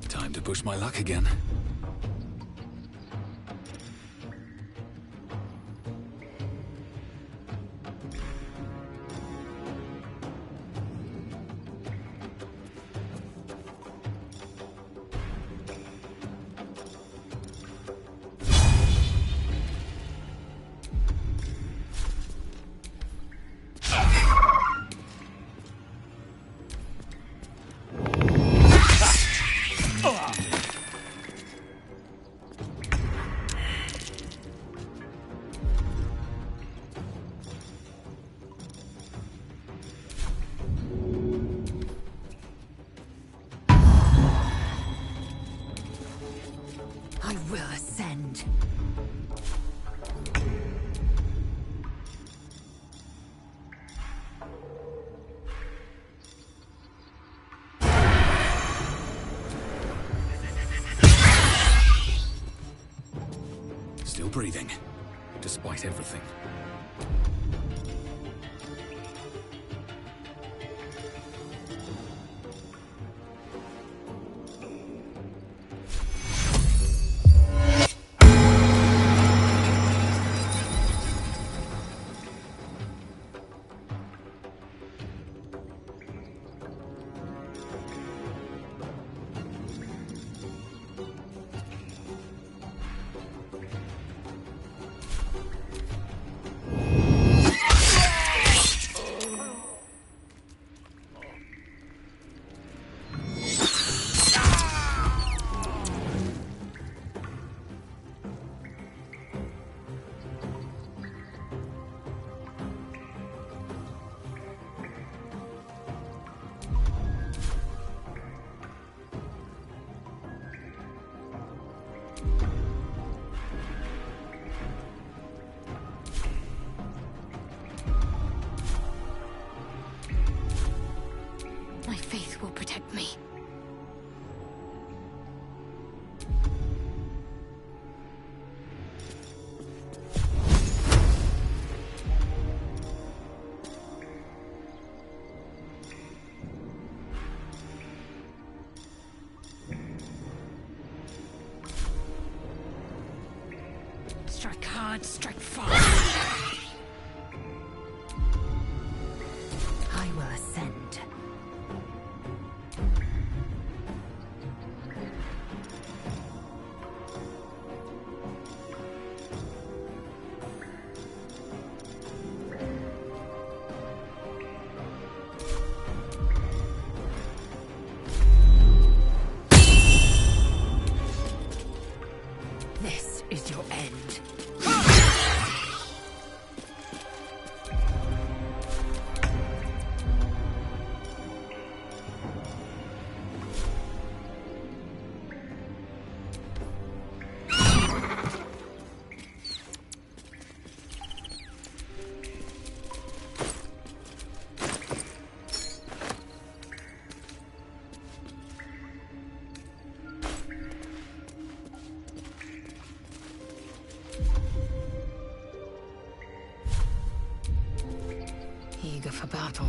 Time to push my luck again. I will ascend. Still breathing, despite everything. hard, strike fast. I will ascend. This is your end. Eager for battle.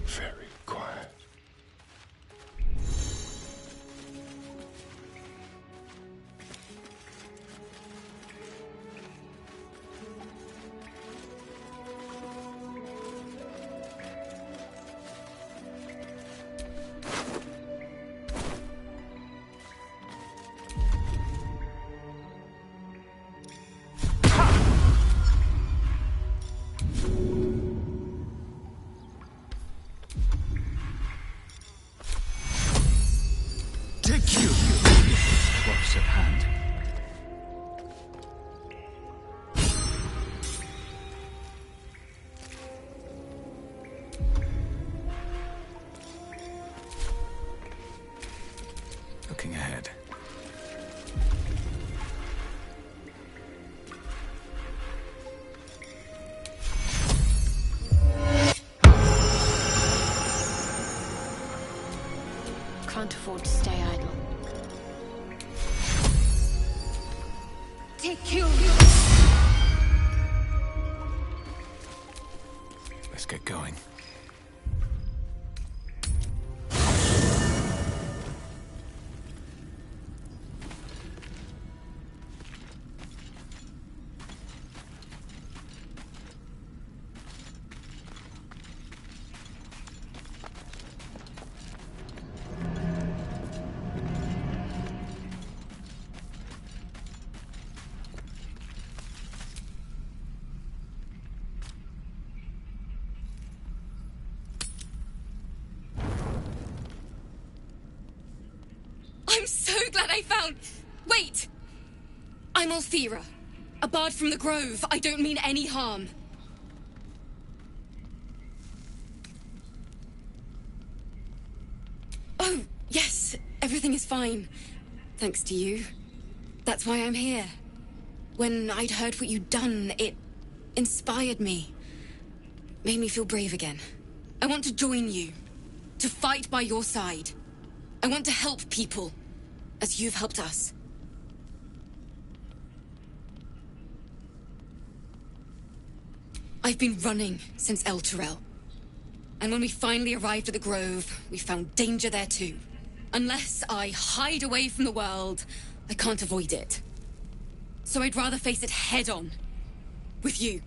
Very quiet. Close at hand. Looking ahead. Can't afford to stay idle. Take you. Let's get going. I'm so glad I found... Wait! I'm Althira, a bard from the Grove. I don't mean any harm. Oh, yes, everything is fine. Thanks to you. That's why I'm here. When I'd heard what you'd done, it inspired me. Made me feel brave again. I want to join you. To fight by your side. I want to help people, as you've helped us. I've been running since El Turel. And when we finally arrived at the Grove, we found danger there too. Unless I hide away from the world, I can't avoid it. So I'd rather face it head-on. With you.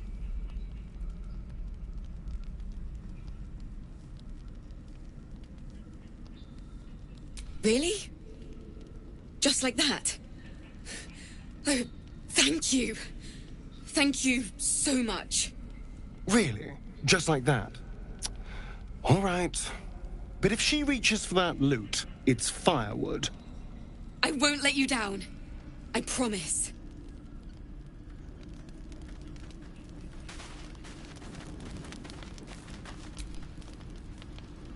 Really? Just like that? Oh, thank you. Thank you so much. Really? Just like that? All right. But if she reaches for that loot, it's firewood. I won't let you down. I promise.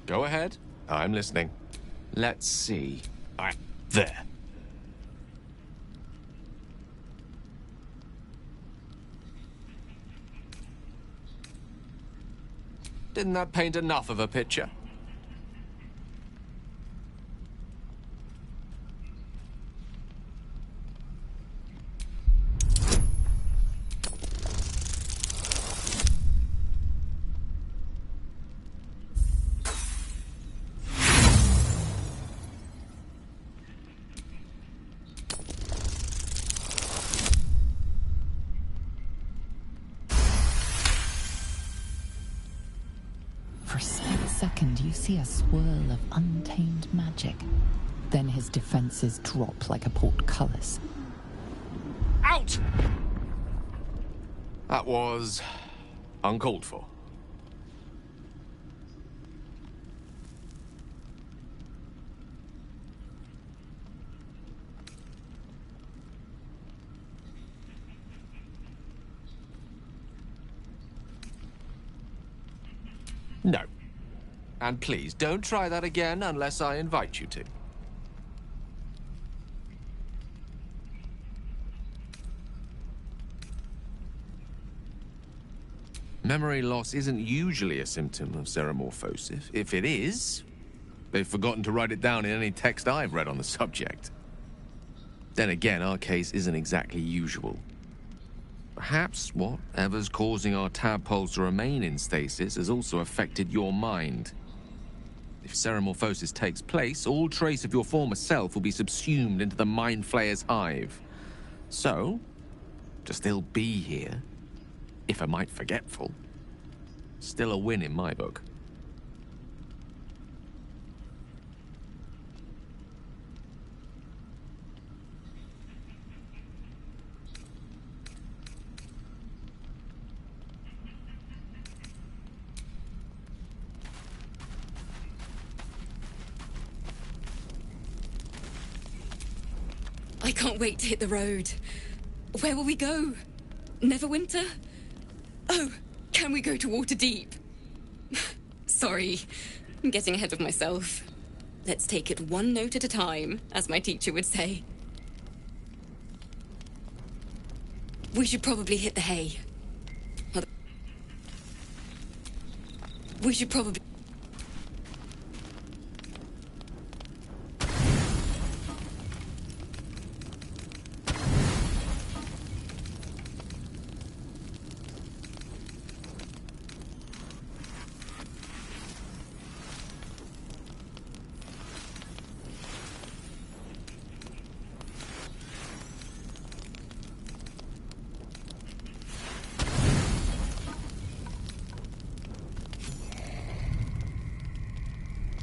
Go ahead. I'm listening. Let's see. There. Didn't that paint enough of a picture? For a split second, you see a swirl of untamed magic. Then his defenses drop like a portcullis. Out! That was uncalled for. No. And please, don't try that again unless I invite you to. Memory loss isn't usually a symptom of xenomorphosis. If it is, they've forgotten to write it down in any text I've read on the subject. Then again, our case isn't exactly usual. Perhaps whatever's causing our tadpoles to remain in stasis has also affected your mind. If xenomorphosis takes place, all trace of your former self will be subsumed into the Mind Flayer's hive. So, to still be here, if a mite forgetful, still a win in my book. I can't wait to hit the road. Where will we go? Neverwinter? Oh, can we go to Waterdeep? Sorry, I'm getting ahead of myself. Let's take it one note at a time, as my teacher would say. We should probably hit the hay. We should probably...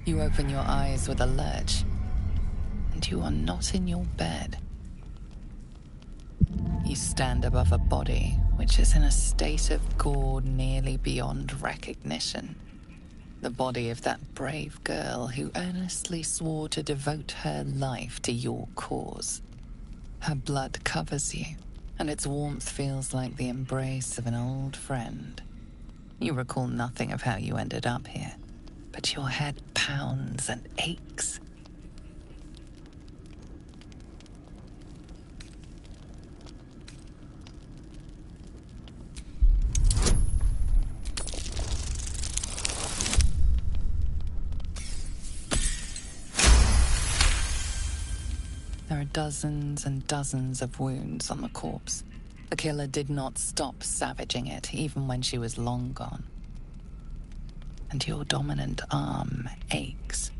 You open your eyes with a lurch, and you are not in your bed. You stand above a body which is in a state of gore nearly beyond recognition. The body of that brave girl who earnestly swore to devote her life to your cause. Her blood covers you, and its warmth feels like the embrace of an old friend. You recall nothing of how you ended up here, but your head pounds and aches. There are dozens and dozens of wounds on the corpse. The killer did not stop savaging it, even when she was long gone. And your dominant arm aches.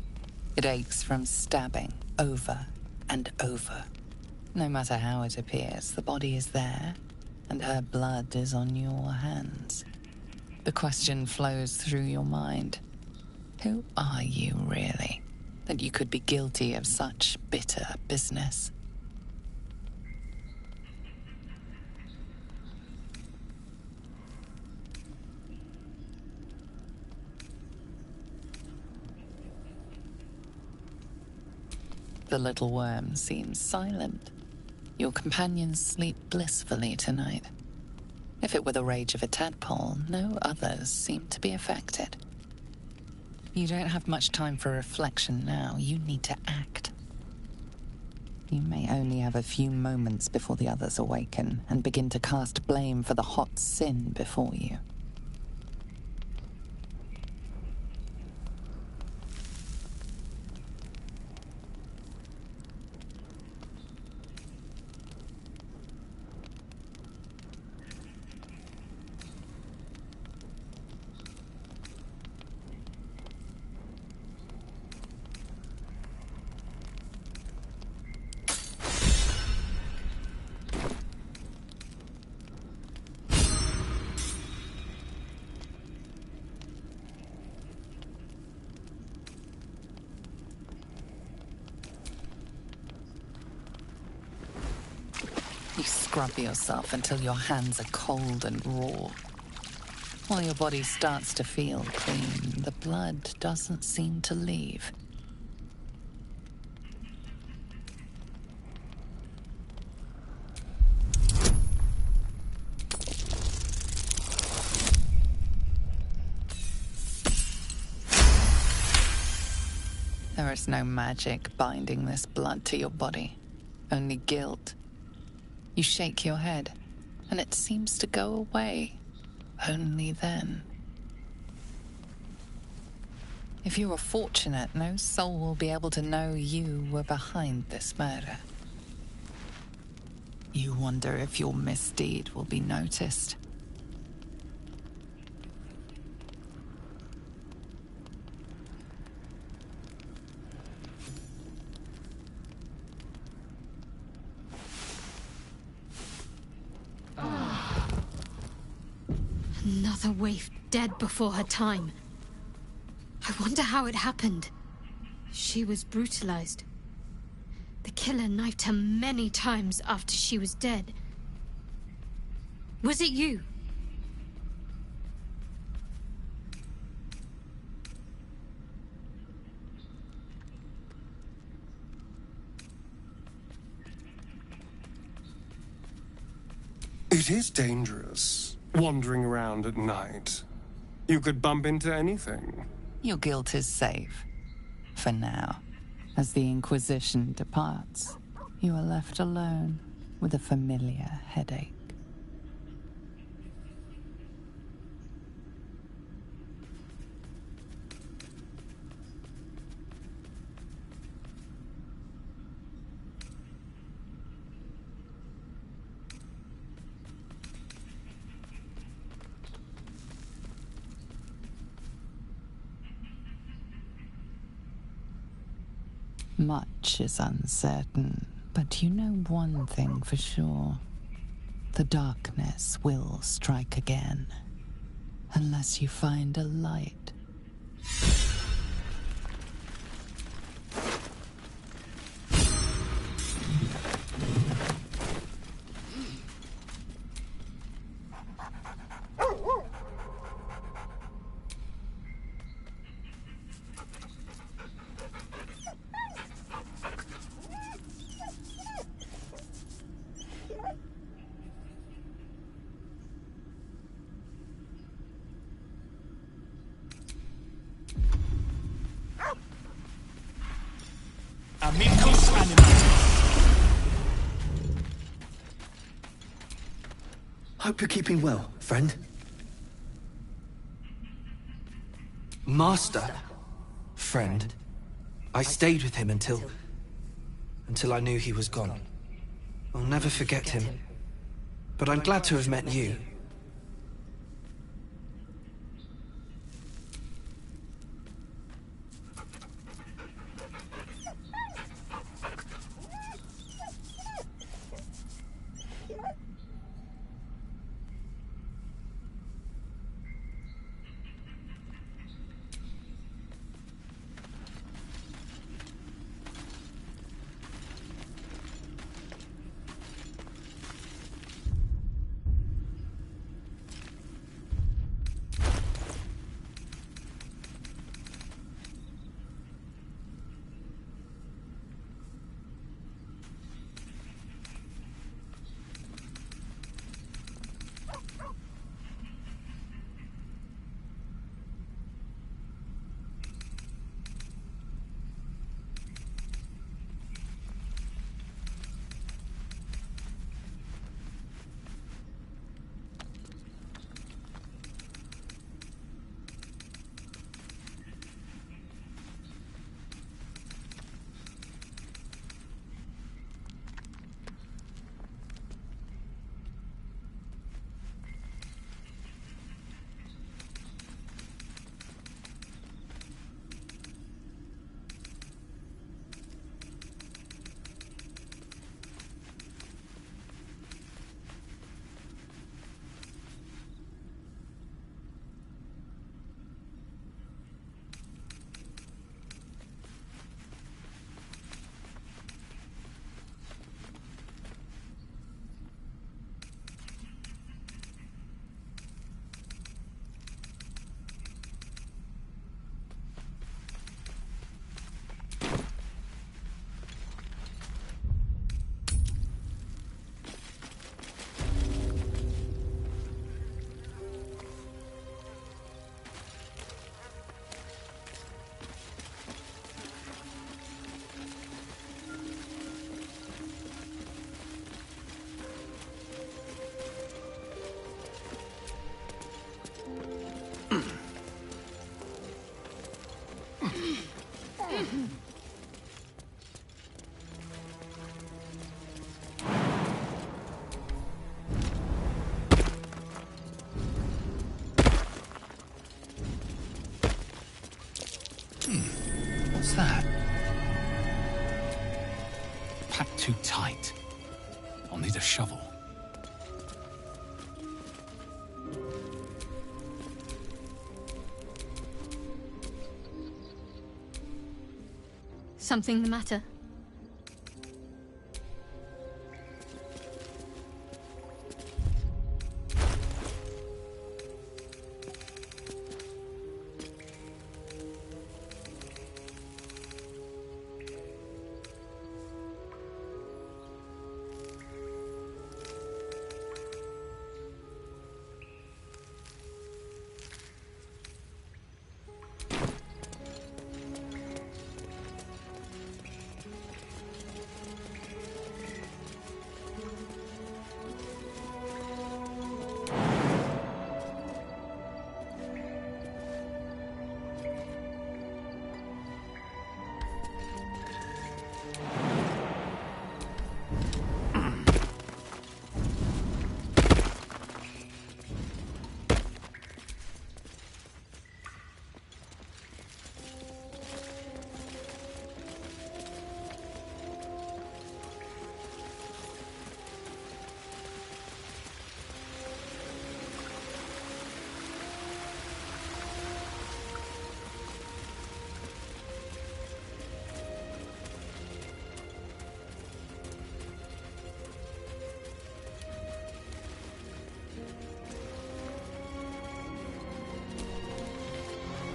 It aches from stabbing over and over. No matter how it appears, the body is there, and her blood is on your hands. The question flows through your mind. Who are you, really, that you could be guilty of such bitter business? The little worm seems silent. Your companions sleep blissfully tonight. If it were the rage of a tadpole, no others seem to be affected. You don't have much time for reflection now. You need to act. You may only have a few moments before the others awaken and begin to cast blame for the hot sin before you. You scrub yourself until your hands are cold and raw. While your body starts to feel clean, the blood doesn't seem to leave. There is no magic binding this blood to your body, only guilt. You shake your head, and it seems to go away. Only then. If you are fortunate, no soul will be able to know you were behind this murder. You wonder if your misdeed will be noticed. Another waif dead before her time. I wonder how it happened. She was brutalized. The killer knifed her many times after she was dead. Was it you? It is dangerous, wandering around at night. You could bump into anything. Your guilt is safe. For now. As the Inquisition departs, you are left alone with a familiar headache. Much is uncertain, but you know one thing for sure. The darkness will strike again, unless you find a light. Amicus animatus. Hope you're keeping well, friend. Master? Friend. I stayed with him until I knew he was gone. I'll never forget him. But I'm glad to have met you. Something the matter?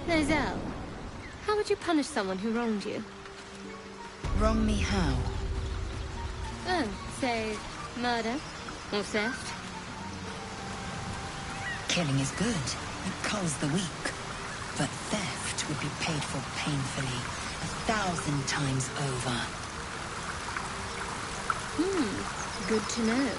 Nozelle, how would you punish someone who wronged you? Wrong me how? Oh, say, murder or theft? Killing is good. It culls the weak. But theft would be paid for painfully, 1,000 times over. Good to know.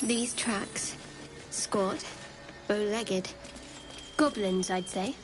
These tracks. Squat. Bow-legged. Goblins, I'd say.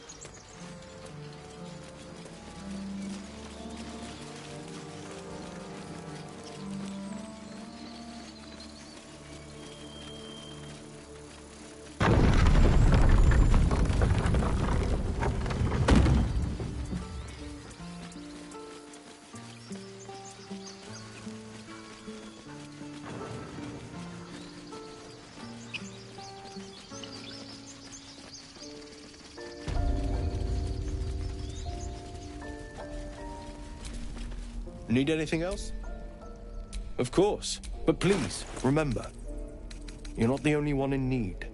Need anything else? Of course. But please, remember, you're not the only one in need.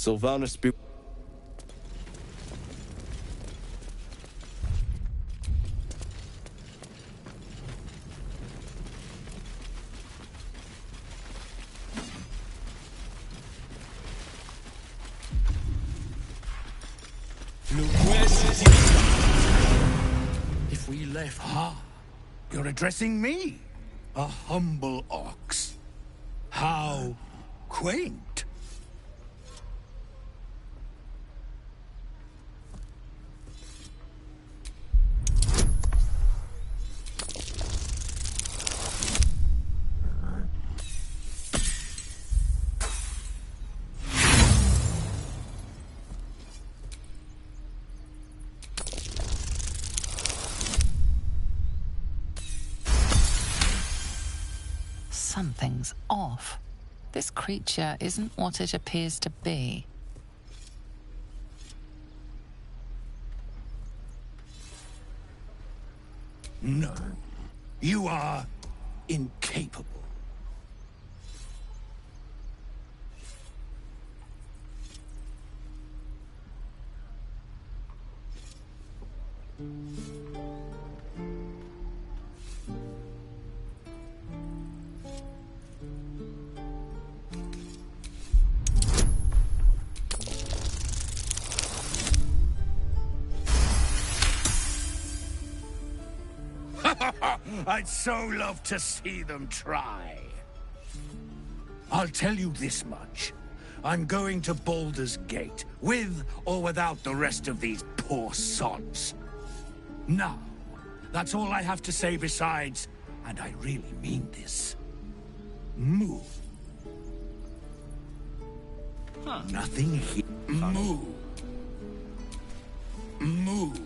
Sylvanas be... Look, life hard. You're addressing me, a humble ox. How quaint. Something's off. This creature isn't what it appears to be. No. You are incapable. I'd so love to see them try. I'll tell you this much. I'm going to Baldur's Gate, with or without the rest of these poor sods. Now, that's all I have to say besides, and I really mean this, move. Nothing here. Move. Move.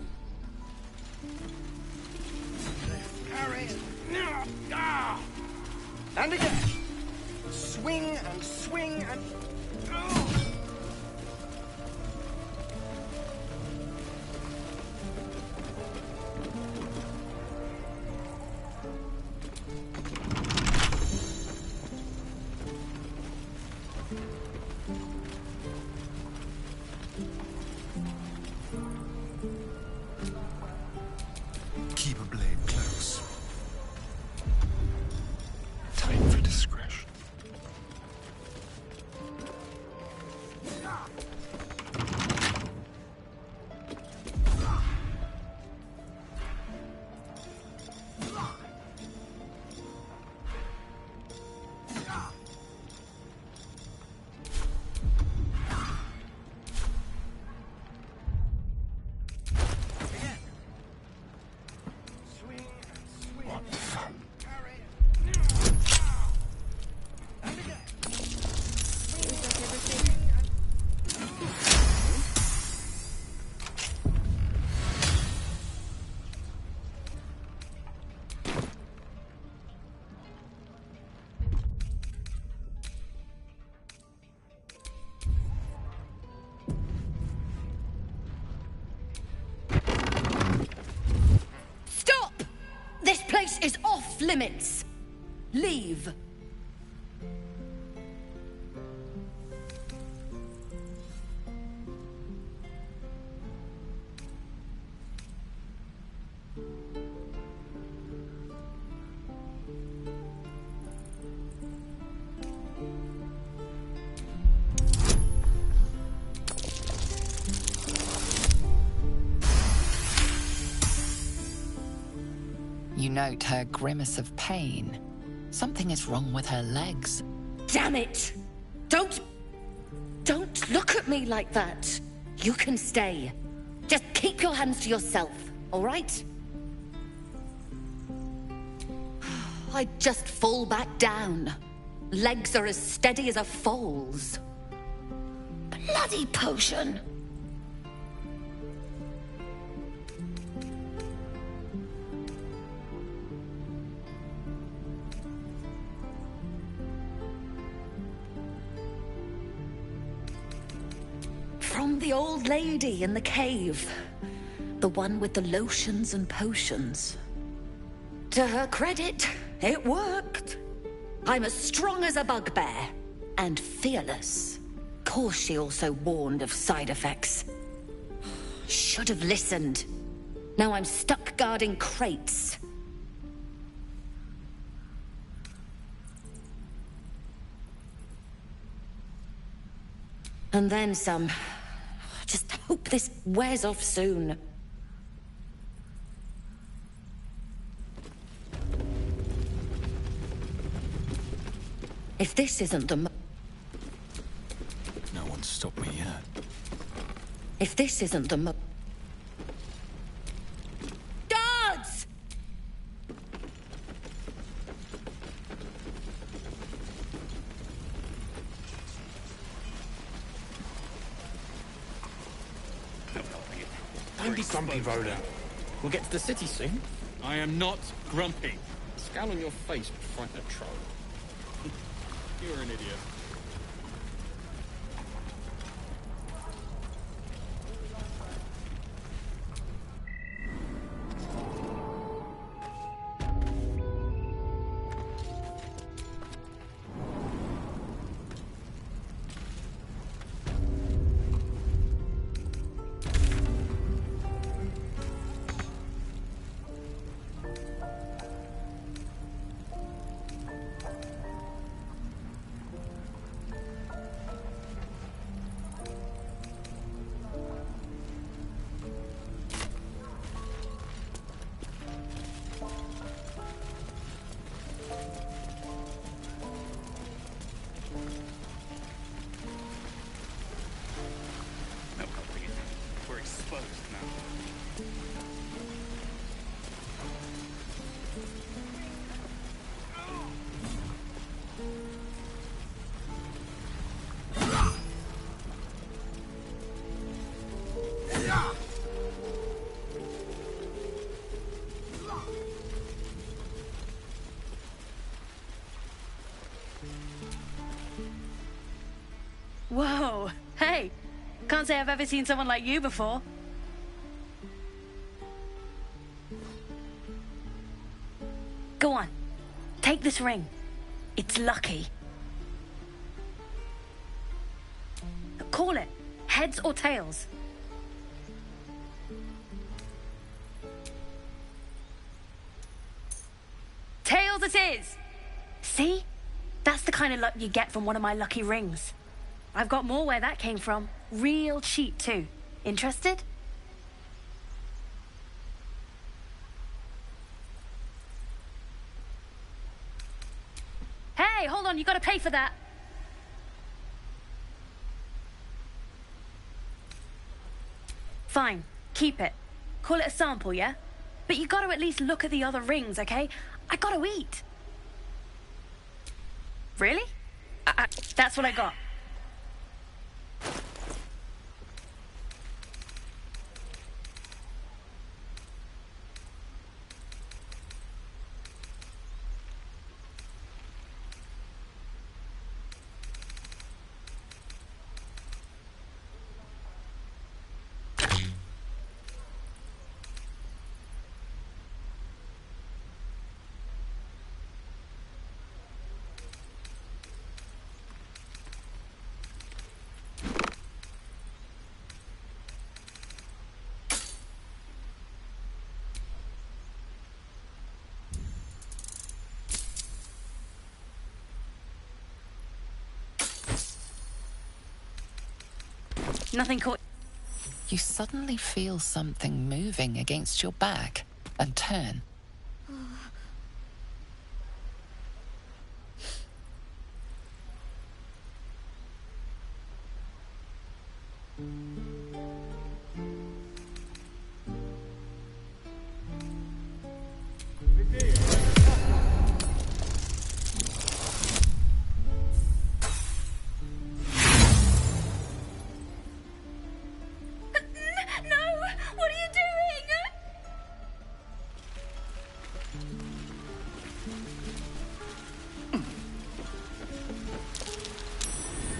Carry it. And again. Swing and swing and... Keep a blade close. Time for discretion. What fun. Stop! This place is off limits. Leave. You note her grimace of pain. Something is wrong with her legs. Damn it! Don't look at me like that. You can stay. Just keep your hands to yourself, all right? I'd just fall back down. Legs are as steady as a foal's. Bloody potion! From the old lady in the cave. The one with the lotions and potions. To her credit, it worked. I'm as strong as a bugbear. And fearless. Course she also warned of side effects. Should have listened. Now I'm stuck guarding crates. And then some. Just hope this wears off soon. If this isn't the... No one's stopped me yet. If this isn't the... Guards! Don't be grumpy, Rhoda. We'll get to the city soon. I am not grumpy. The scowl on your face would frighten a troll. You're an idiot. Whoa! Hey! Can't say I've ever seen someone like you before. Go on. Take this ring. It's lucky. Call it. Heads or tails. Tails it is! See? That's the kind of luck you get from one of my lucky rings. I've got more where that came from. Real cheap, too. Interested? Hey, hold on, you gotta pay for that. Fine, keep it. Call it a sample, yeah? But you gotta at least look at the other rings, okay? I gotta eat. Really? That's what I got. Nothing caught. You suddenly feel something moving against your back and turn.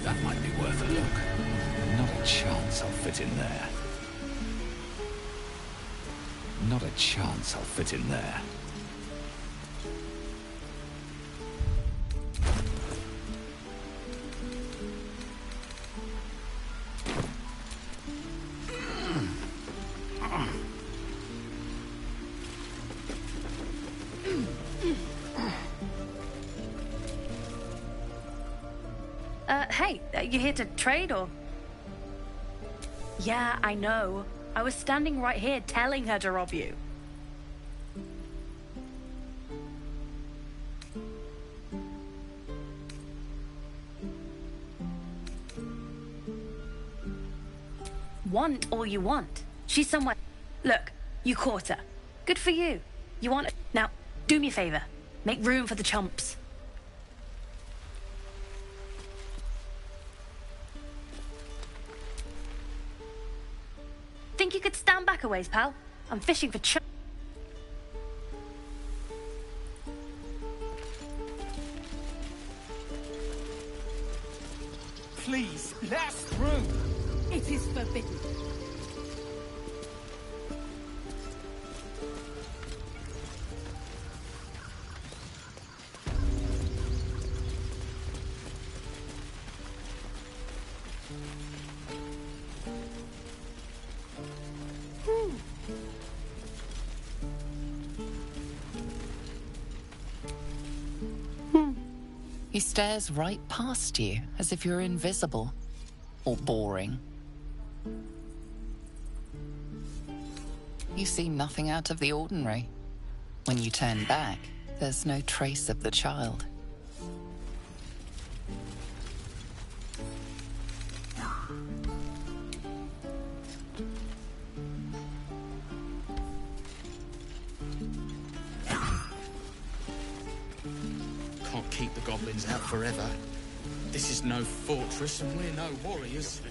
That might be worth a look. Not a chance I'll fit in there. Not a chance I'll fit in there. Hey, you here to trade or? Yeah, I know. I was standing right here telling her to rob you. want all you want. She's somewhere... Look, you caught her. Good for you. You want... Now, do me a favor. Make room for the chumps. Think you could stand back a ways, pal? I'm fishing for chumps. Please, let us through. It is forbidden. He stares right past you, as if you're invisible. Or boring. You see nothing out of the ordinary. When you turn back, there's no trace of the child. Can't keep the goblins out forever. This is no fortress, and we're no warriors.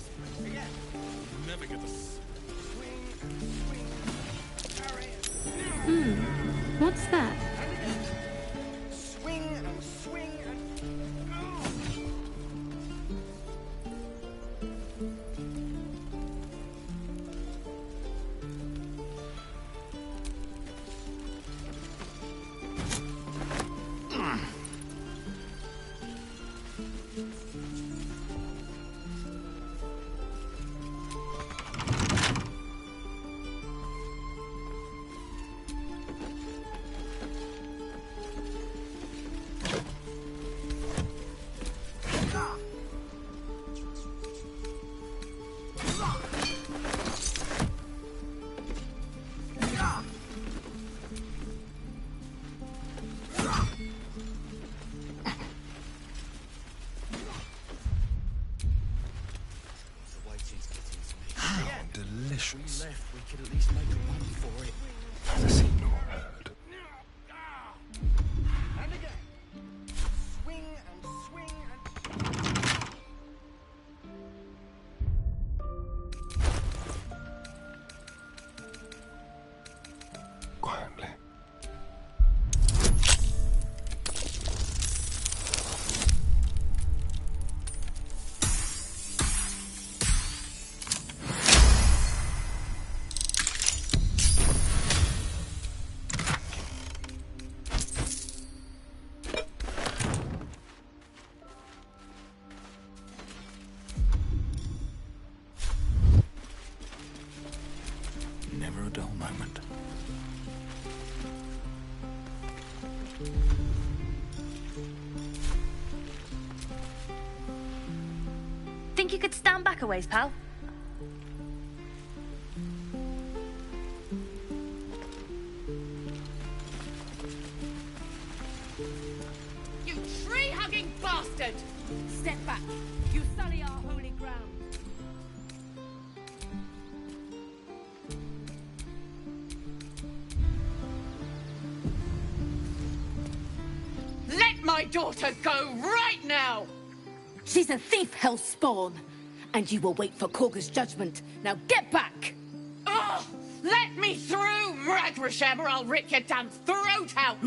Never get the... What's that? Swing and swing delicious. We could at least make a run for it. Neither seen nor heard. and again. Swing and swing and... Quietly. Never a dull moment. Think you could stand back a ways, pal? You tree-hugging bastard! Step back. You sully our holy ground. Let my daughter go right now! She's a thief, hellspawn. And you will wait for Korga's judgment. Now get back! Oh, let me through, Ragrasham, or I'll rip your damn throat out!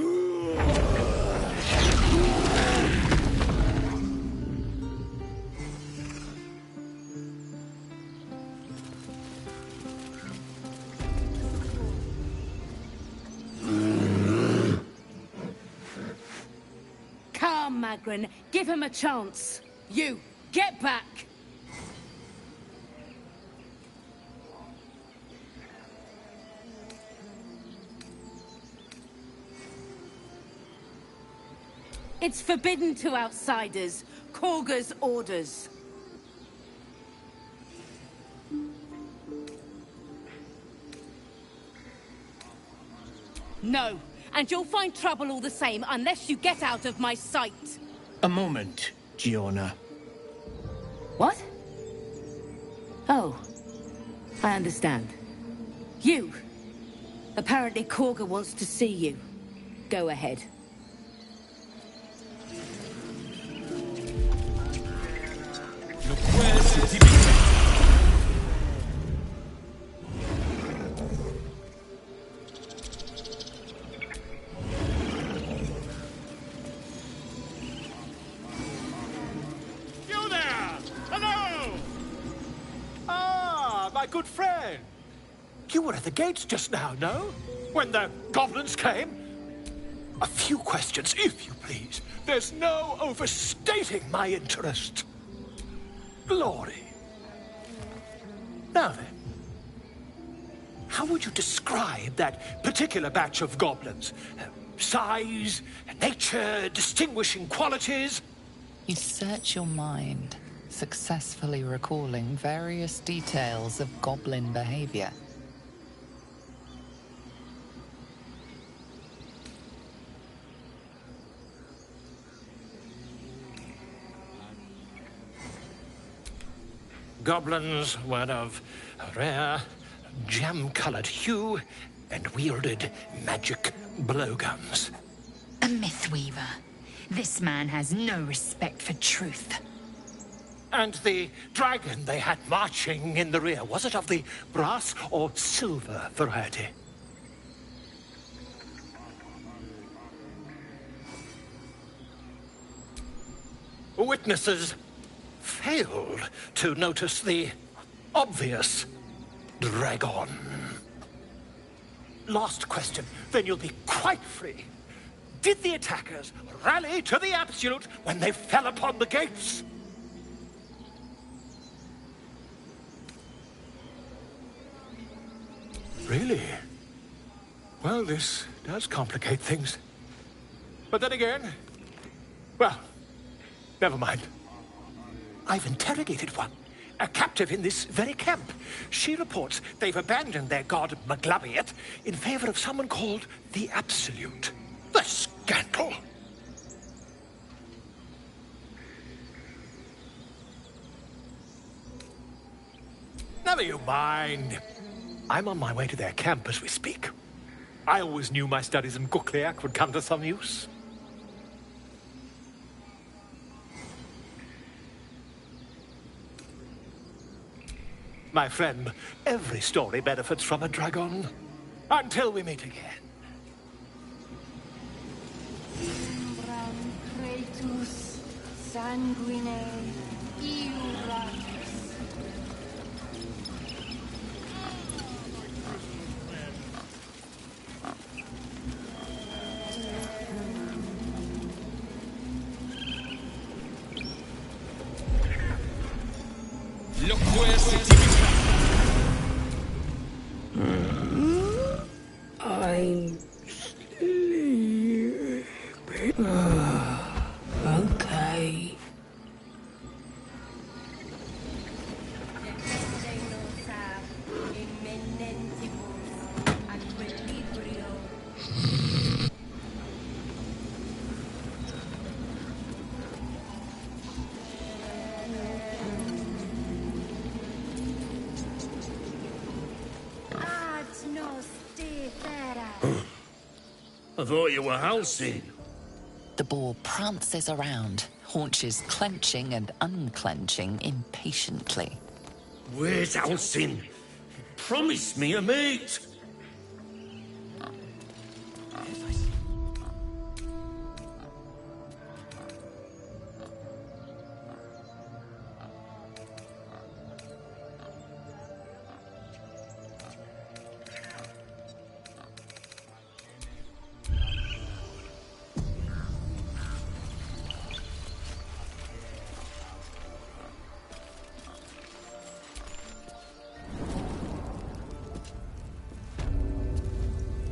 Come, Magrin. Give him a chance. You, get back! It's forbidden to outsiders. Korga's orders. No, and you'll find trouble all the same unless you get out of my sight. A moment, Giona. What? Oh. I understand. You! Apparently Korga wants to see you. Go ahead. You there! Hello! Ah, my good friend. You were at the gates just now, no? When the goblins came? A few questions, if you please. There's no overstating my interest. Glory. Now then, how would you describe that particular batch of goblins? Size, nature, distinguishing qualities? You search your mind, successfully recalling various details of goblin behavior. Goblins were of a rare, jam-colored hue and wielded magic blowguns. A mythweaver. This man has no respect for truth. And the dragon they had marching in the rear, was it of the brass or silver variety? Witnesses failed to notice the obvious dragon. Last question, then you'll be quite free. Did the attackers rally to the absolute when they fell upon the gates? Really? Well, this does complicate things. But then again, well, never mind. I've interrogated one, a captive in this very camp. She reports they've abandoned their god Maglabiet in favor of someone called the Absolute. The scandal! Never you mind. I'm on my way to their camp as we speak. I always knew my studies in Kukliak would come to some use. My friend, every story benefits from a dragon. Until we meet again. I'm sleeping. Okay. I thought you were housing. The boar prances around, haunches clenching and unclenching impatiently. Where's housing? Promise me a mate.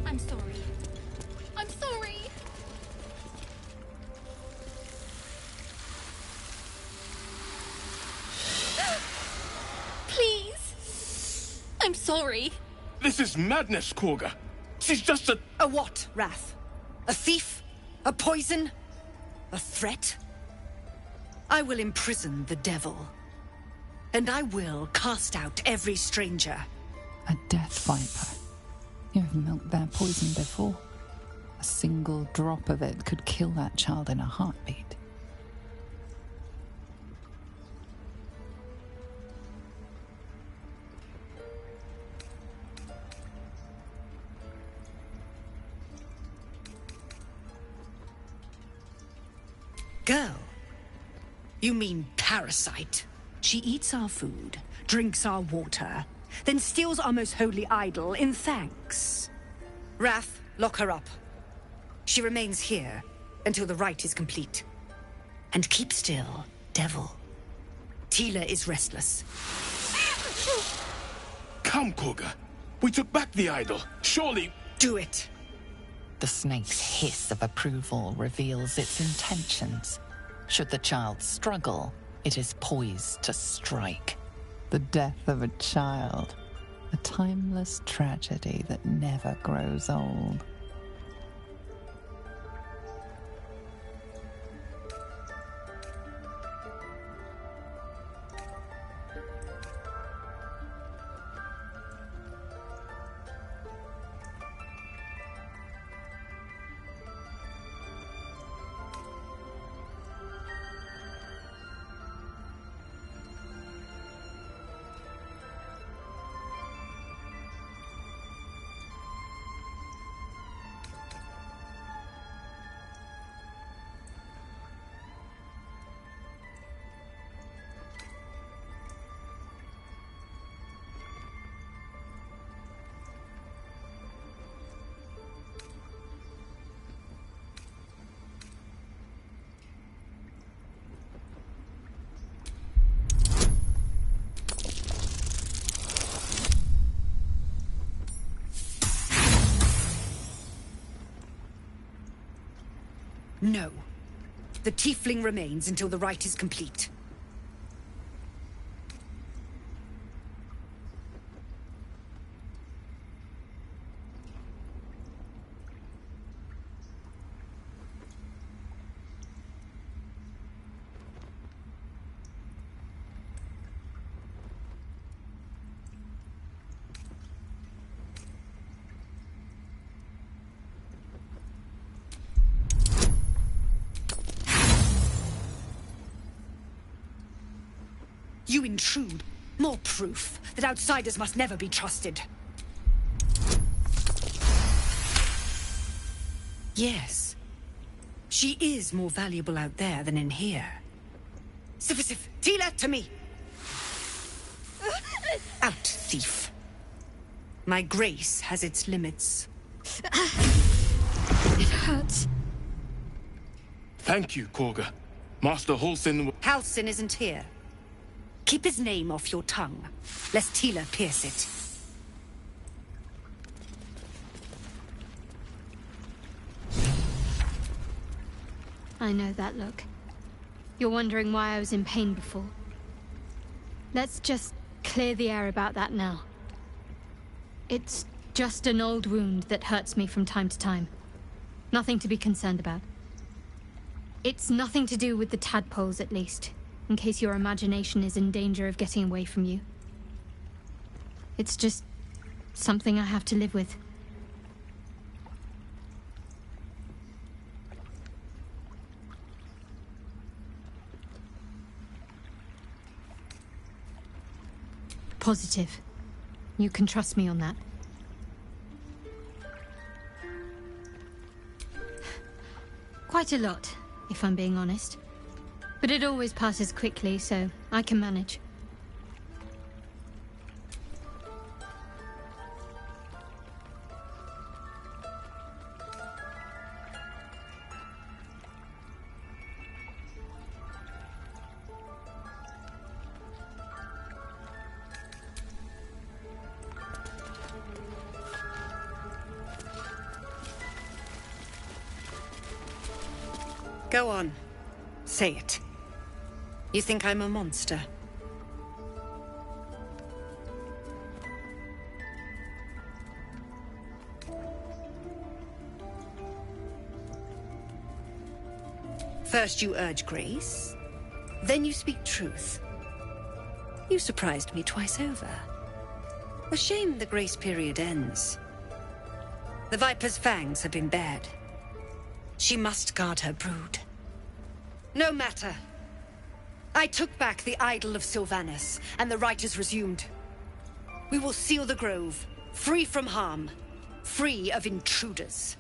I'm sorry. I'm sorry. Please. I'm sorry. This is madness, Korga. She's just a... A what, Wrath? A thief? A poison? A threat? I will imprison the devil. And I will cast out every stranger A death viper. You have milked their poison before. A single drop of it could kill that child in a heartbeat. Girl? You mean parasite? She eats our food, drinks our water, then steals our most holy idol in thanks. Wrath, lock her up. She remains here until the rite is complete. And keep still, devil. Tila is restless. Come, Koga. We took back the idol. Surely... Do it. The snake's hiss of approval reveals its intentions. Should the child struggle, it is poised to strike. The death of a child. A timeless tragedy that never grows old. No. The tiefling remains until the rite is complete. You intrude. More proof that outsiders must never be trusted. Yes. She is more valuable out there than in here. Sif, Tila, to me! Out, thief. My grace has its limits. It hurts. Thank you, Koga. Master Halsin... Halsin isn't here. Keep his name off your tongue, lest Tila pierce it. I know that look. You're wondering why I was in pain before. Let's just clear the air about that now. It's just an old wound that hurts me from time to time. Nothing to be concerned about. It's nothing to do with the tadpoles, at least. In case your imagination is in danger of getting away from you. It's just something I have to live with. Positive. You can trust me on that. Quite a lot, if I'm being honest. But it always passes quickly, so I can manage. Go on. Say it. You think I'm a monster? First you urge grace, then you speak truth. You surprised me twice over. A shame the grace period ends. The Viper's fangs have been bared. She must guard her brood. No matter. I took back the idol of Sylvanus, and the rite is resumed. We will seal the grove, free from harm, free of intruders.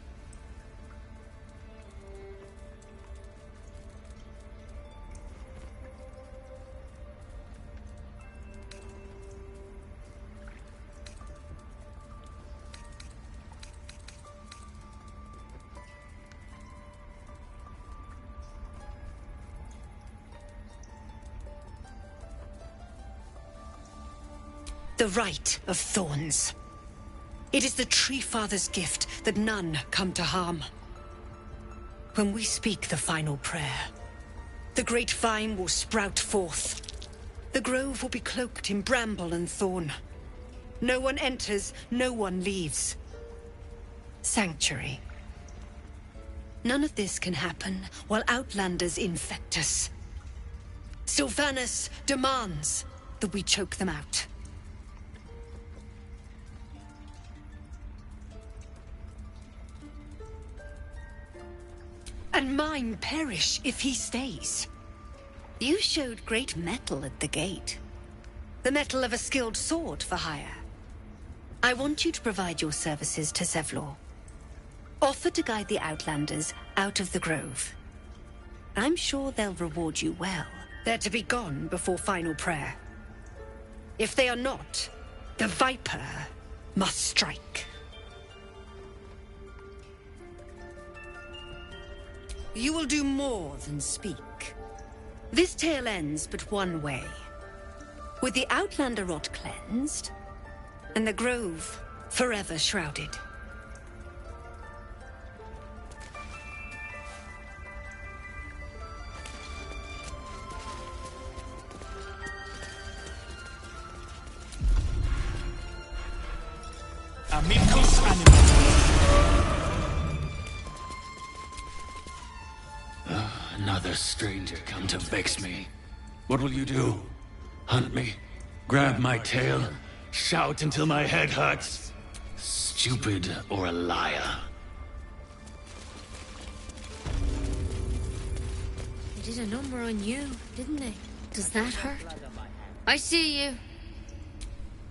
The Rite of Thorns. It is the Tree Father's gift that none come to harm. When we speak the final prayer, the great vine will sprout forth. The grove will be cloaked in bramble and thorn. No one enters, no one leaves. Sanctuary. None of this can happen while Outlanders infect us. Sylvanus demands that we choke them out. And mine perish if he stays. You showed great mettle at the gate. The mettle of a skilled sword for hire. I want you to provide your services to Zevlor. Offer to guide the Outlanders out of the grove. I'm sure they'll reward you well. They're to be gone before final prayer. If they are not, the Viper must strike. You will do more than speak. This tale ends but one way. With the Outlander rot cleansed, and the grove forever shrouded. Amicus animatus. Another stranger come to vex me. What will you do? Hunt me? Grab my tail? Shout until my head hurts? Stupid or a liar? They did a number on you, didn't they? Does that hurt? I see you.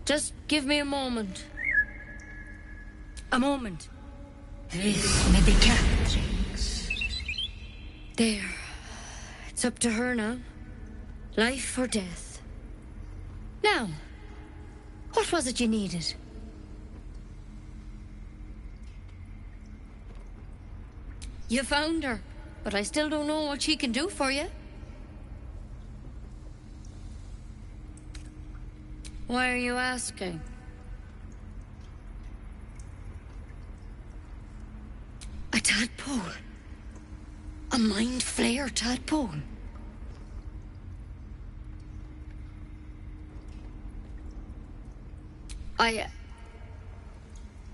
Just give me a moment. A moment. This may be captured. There. It's up to her now. Life or death. Now, what was it you needed? You found her, but I still don't know what she can do for you. Why are you asking? A tadpole. A mind flayer tadpole.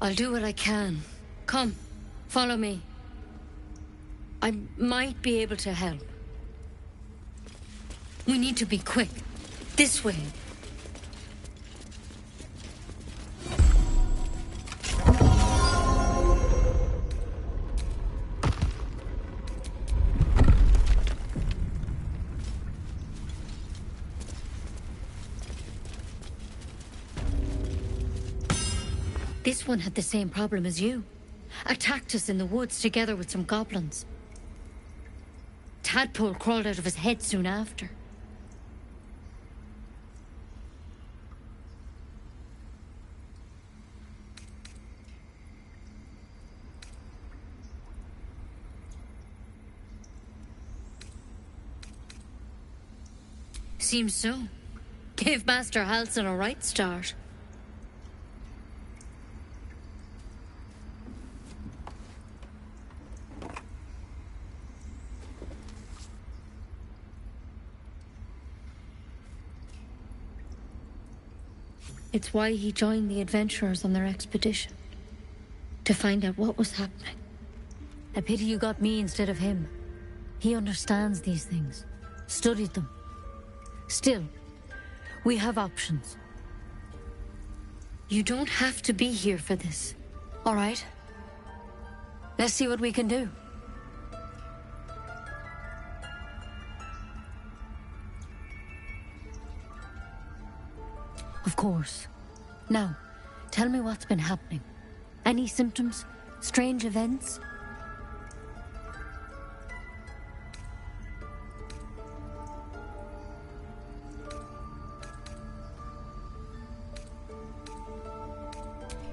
I'll do what I can. Come, follow me. I might be able to help. We need to be quick. This way. This one had the same problem as you. Attacked us in the woods together with some goblins. Tadpole crawled out of his head soon after. Seems so. Gave Master Halsin a right start. It's why he joined the adventurers on their expedition. To find out what was happening. A pity you got me instead of him. He understands these things. Studied them. Still, we have options. You don't have to be here for this. All right? Let's see what we can do. Of course. Now, tell me what's been happening. Any symptoms? Strange events?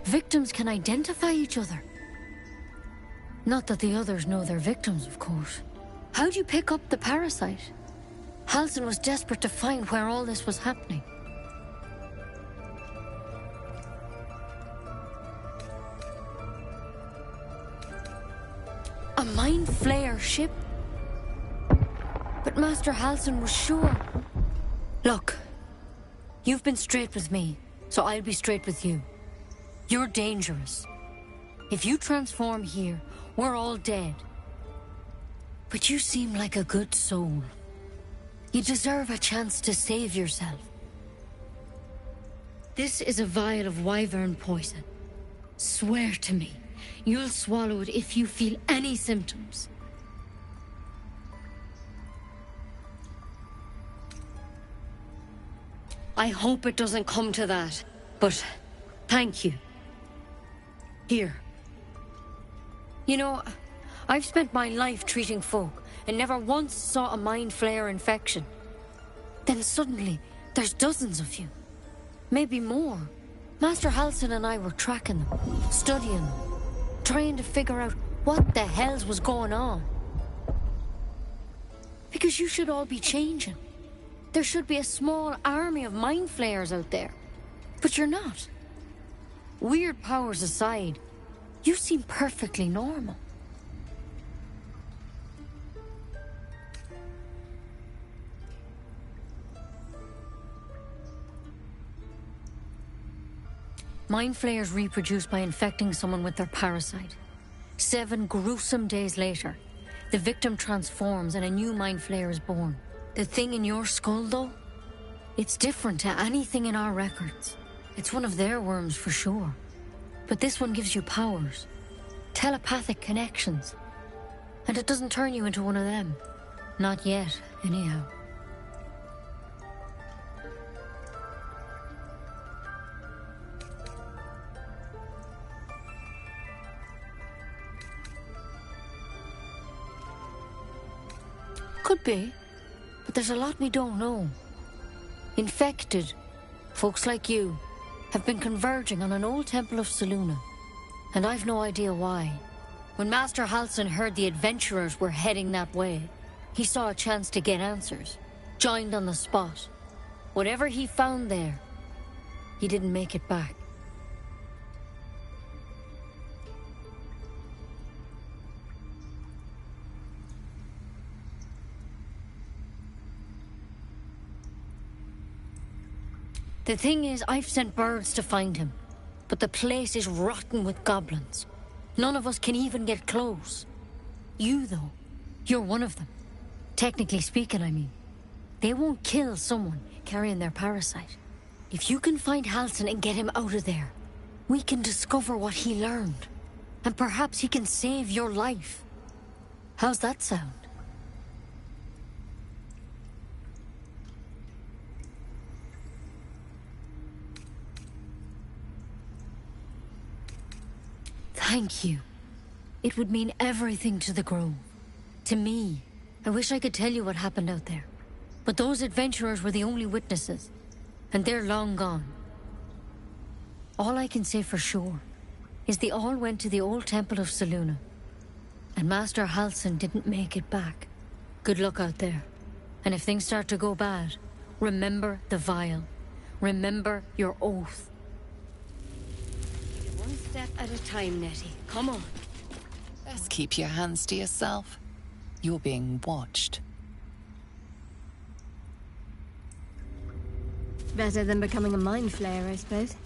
Victims can identify each other. Not that the others know they're victims, of course. How'd you pick up the parasite? Halsin was desperate to find where all this was happening. A Mind Flayer ship? But Master Halsin was sure. Look, you've been straight with me, so I'll be straight with you. You're dangerous. If you transform here, we're all dead. But you seem like a good soul. You deserve a chance to save yourself. This is a vial of wyvern poison. Swear to me, you'll swallow it if you feel any symptoms. I hope it doesn't come to that, but thank you. Here. You know, I've spent my life treating folk and never once saw a Mind Flayer infection. Then suddenly, there's dozens of you. Maybe more. Master Halsin and I were tracking them, studying them, trying to figure out what the hells was going on. Because you should all be changing. There should be a small army of Mind Flayers out there. But you're not. Weird powers aside, you seem perfectly normal. Mind Flayers reproduce by infecting someone with their parasite. 7 gruesome days later, the victim transforms and a new Mind Flayer is born. The thing in your skull, though? It's different to anything in our records. It's one of their worms for sure. But this one gives you powers. Telepathic connections. And it doesn't turn you into one of them. Not yet, anyhow. Could be. But there's a lot we don't know. Infected, folks like you, have been converging on an old temple of Selûne. And I've no idea why. When Master Halsin heard the adventurers were heading that way, he saw a chance to get answers. Joined on the spot. Whatever he found there, he didn't make it back. The thing is, I've sent birds to find him, but the place is rotten with goblins. None of us can even get close. You, though, you're one of them. Technically speaking, I mean. They won't kill someone carrying their parasite. If you can find Halsin and get him out of there, we can discover what he learned. And perhaps he can save your life. How's that sound? Thank you. It would mean everything to the Grove. To me. I wish I could tell you what happened out there. But those adventurers were the only witnesses. And they're long gone. All I can say for sure is they all went to the old temple of Selûne. And Master Halsin didn't make it back. Good luck out there. And if things start to go bad, remember the vial. Remember your oath. One step at a time, Nettie. Come on. Best keep your hands to yourself. You're being watched. Better than becoming a Mind Flayer, I suppose.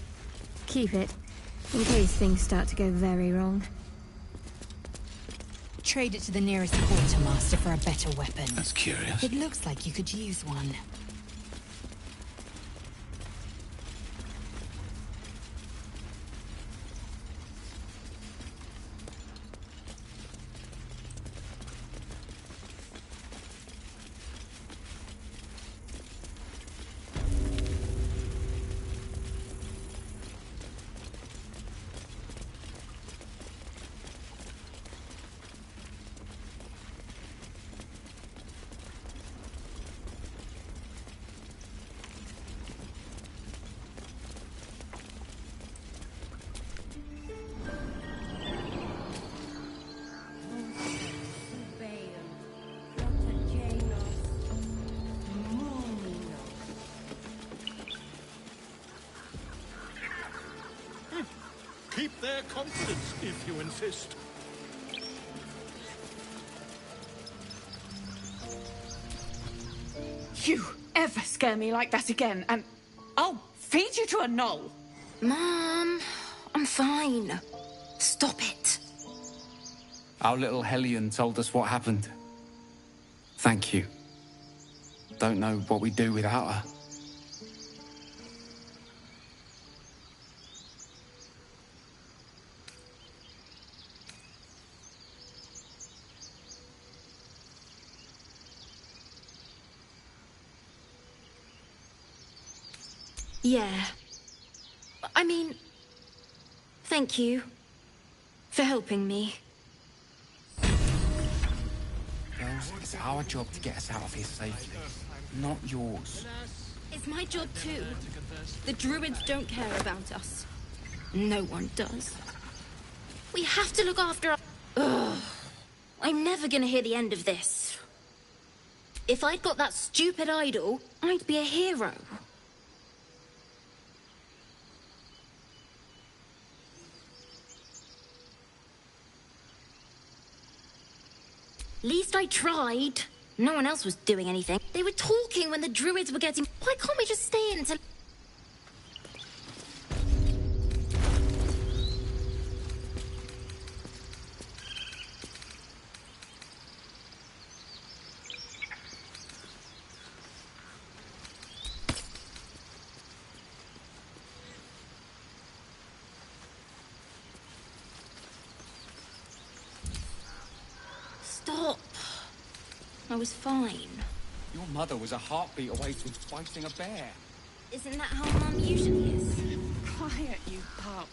Keep it, in case things start to go very wrong. Trade it to the nearest quartermaster for a better weapon. That's curious. It looks like you could use one. reap their confidence, if you insist. You ever scare me like that again, and I'll feed you to a knoll. Mom, I'm fine. Stop it. Our little Hellion told us what happened. Thank you. Don't know what we'd do without her. Yeah. I mean, thank you for helping me. Bells, it's our job to get us out of here safely, not yours. It's my job too. The druids don't care about us. No one does. We have to look after our... Ugh. I'm never gonna hear the end of this. If I'd got that stupid idol, I'd be a hero. At least I tried. No one else was doing anything. They were talking when the druids were getting... Why can't we just stay in until... Stop. I was fine. Your mother was a heartbeat away from fighting a bear. Isn't that how Mum usually is? Quiet, you pup.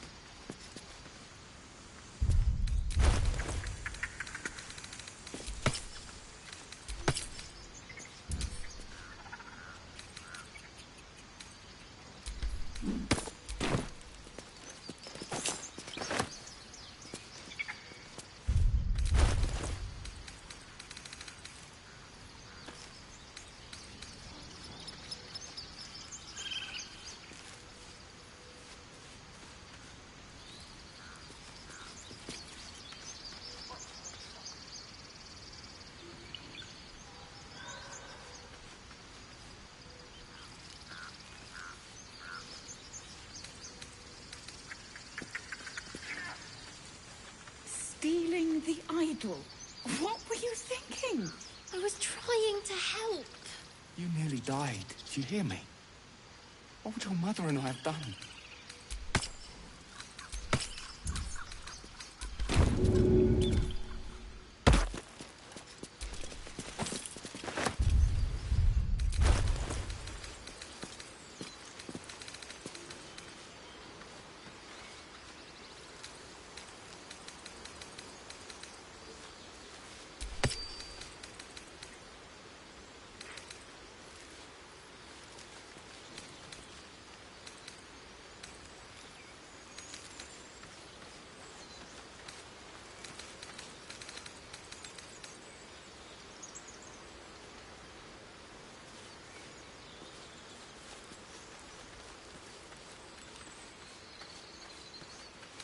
Stealing the idol? What were you thinking? I was trying to help. You nearly died. Did you hear me? What would your mother and I have done?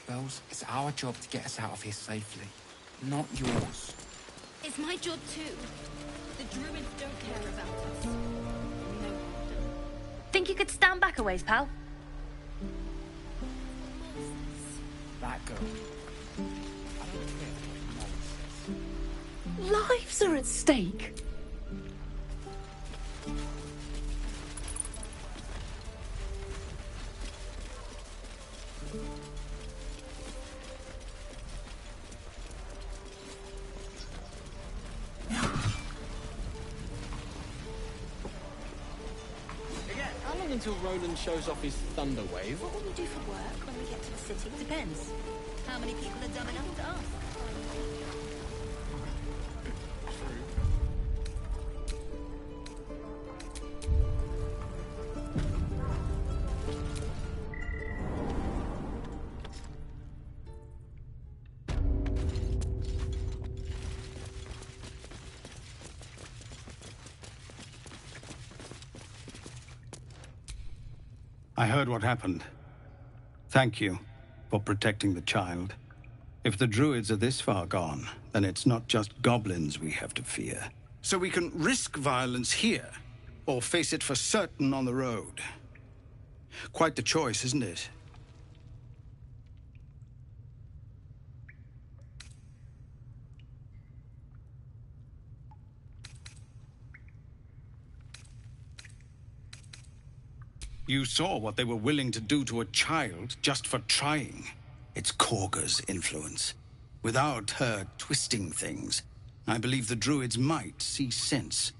Bells, it's our job to get us out of here safely, not yours. It's my job too. The druids don't care about us. No. Think you could stand back a ways, pal? That girl. I don't care what Mom says. Lives are at stake. Until Roland shows off his thunder wave. What will we do for work when we get to the city? Depends. How many people are dumb enough to ask? I heard what happened. Thank you. for protecting the child. If the druids are this far gone, then it's not just goblins we have to fear. So we can risk violence here, or face it for certain on the road. Quite the choice, isn't it? You saw what they were willing to do to a child just for trying. It's Korga's influence. Without her twisting things, I believe the druids might see sense.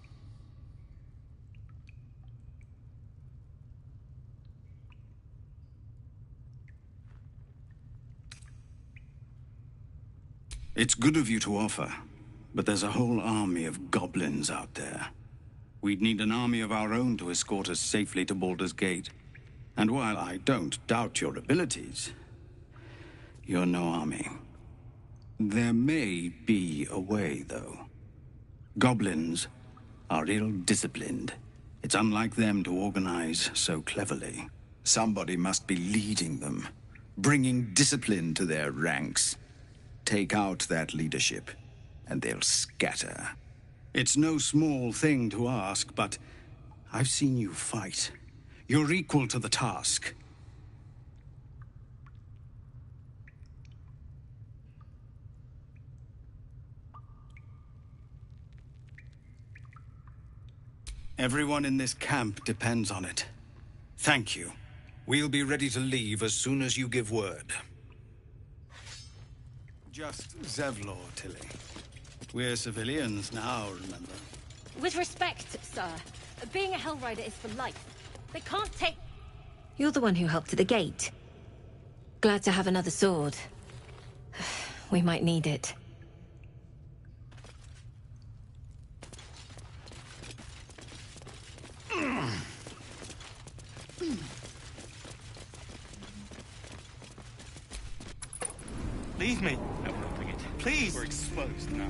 It's good of you to offer, but there's a whole army of goblins out there. We'd need an army of our own to escort us safely to Baldur's Gate. And while I don't doubt your abilities, you're no army. There may be a way, though. Goblins are ill-disciplined. It's unlike them to organize so cleverly. Somebody must be leading them, bringing discipline to their ranks. Take out that leadership, and they'll scatter. It's no small thing to ask, but I've seen you fight. You're equal to the task. Everyone in this camp depends on it. Thank you. We'll be ready to leave as soon as you give word. Just Zevlor, Tilly. We're civilians now, remember? With respect, sir, being a Hellrider is for life. They can't take... You're the one who helped at the gate. Glad to have another sword. We might need it. Leave me. No, we're not doing it. Please. We're exposed now.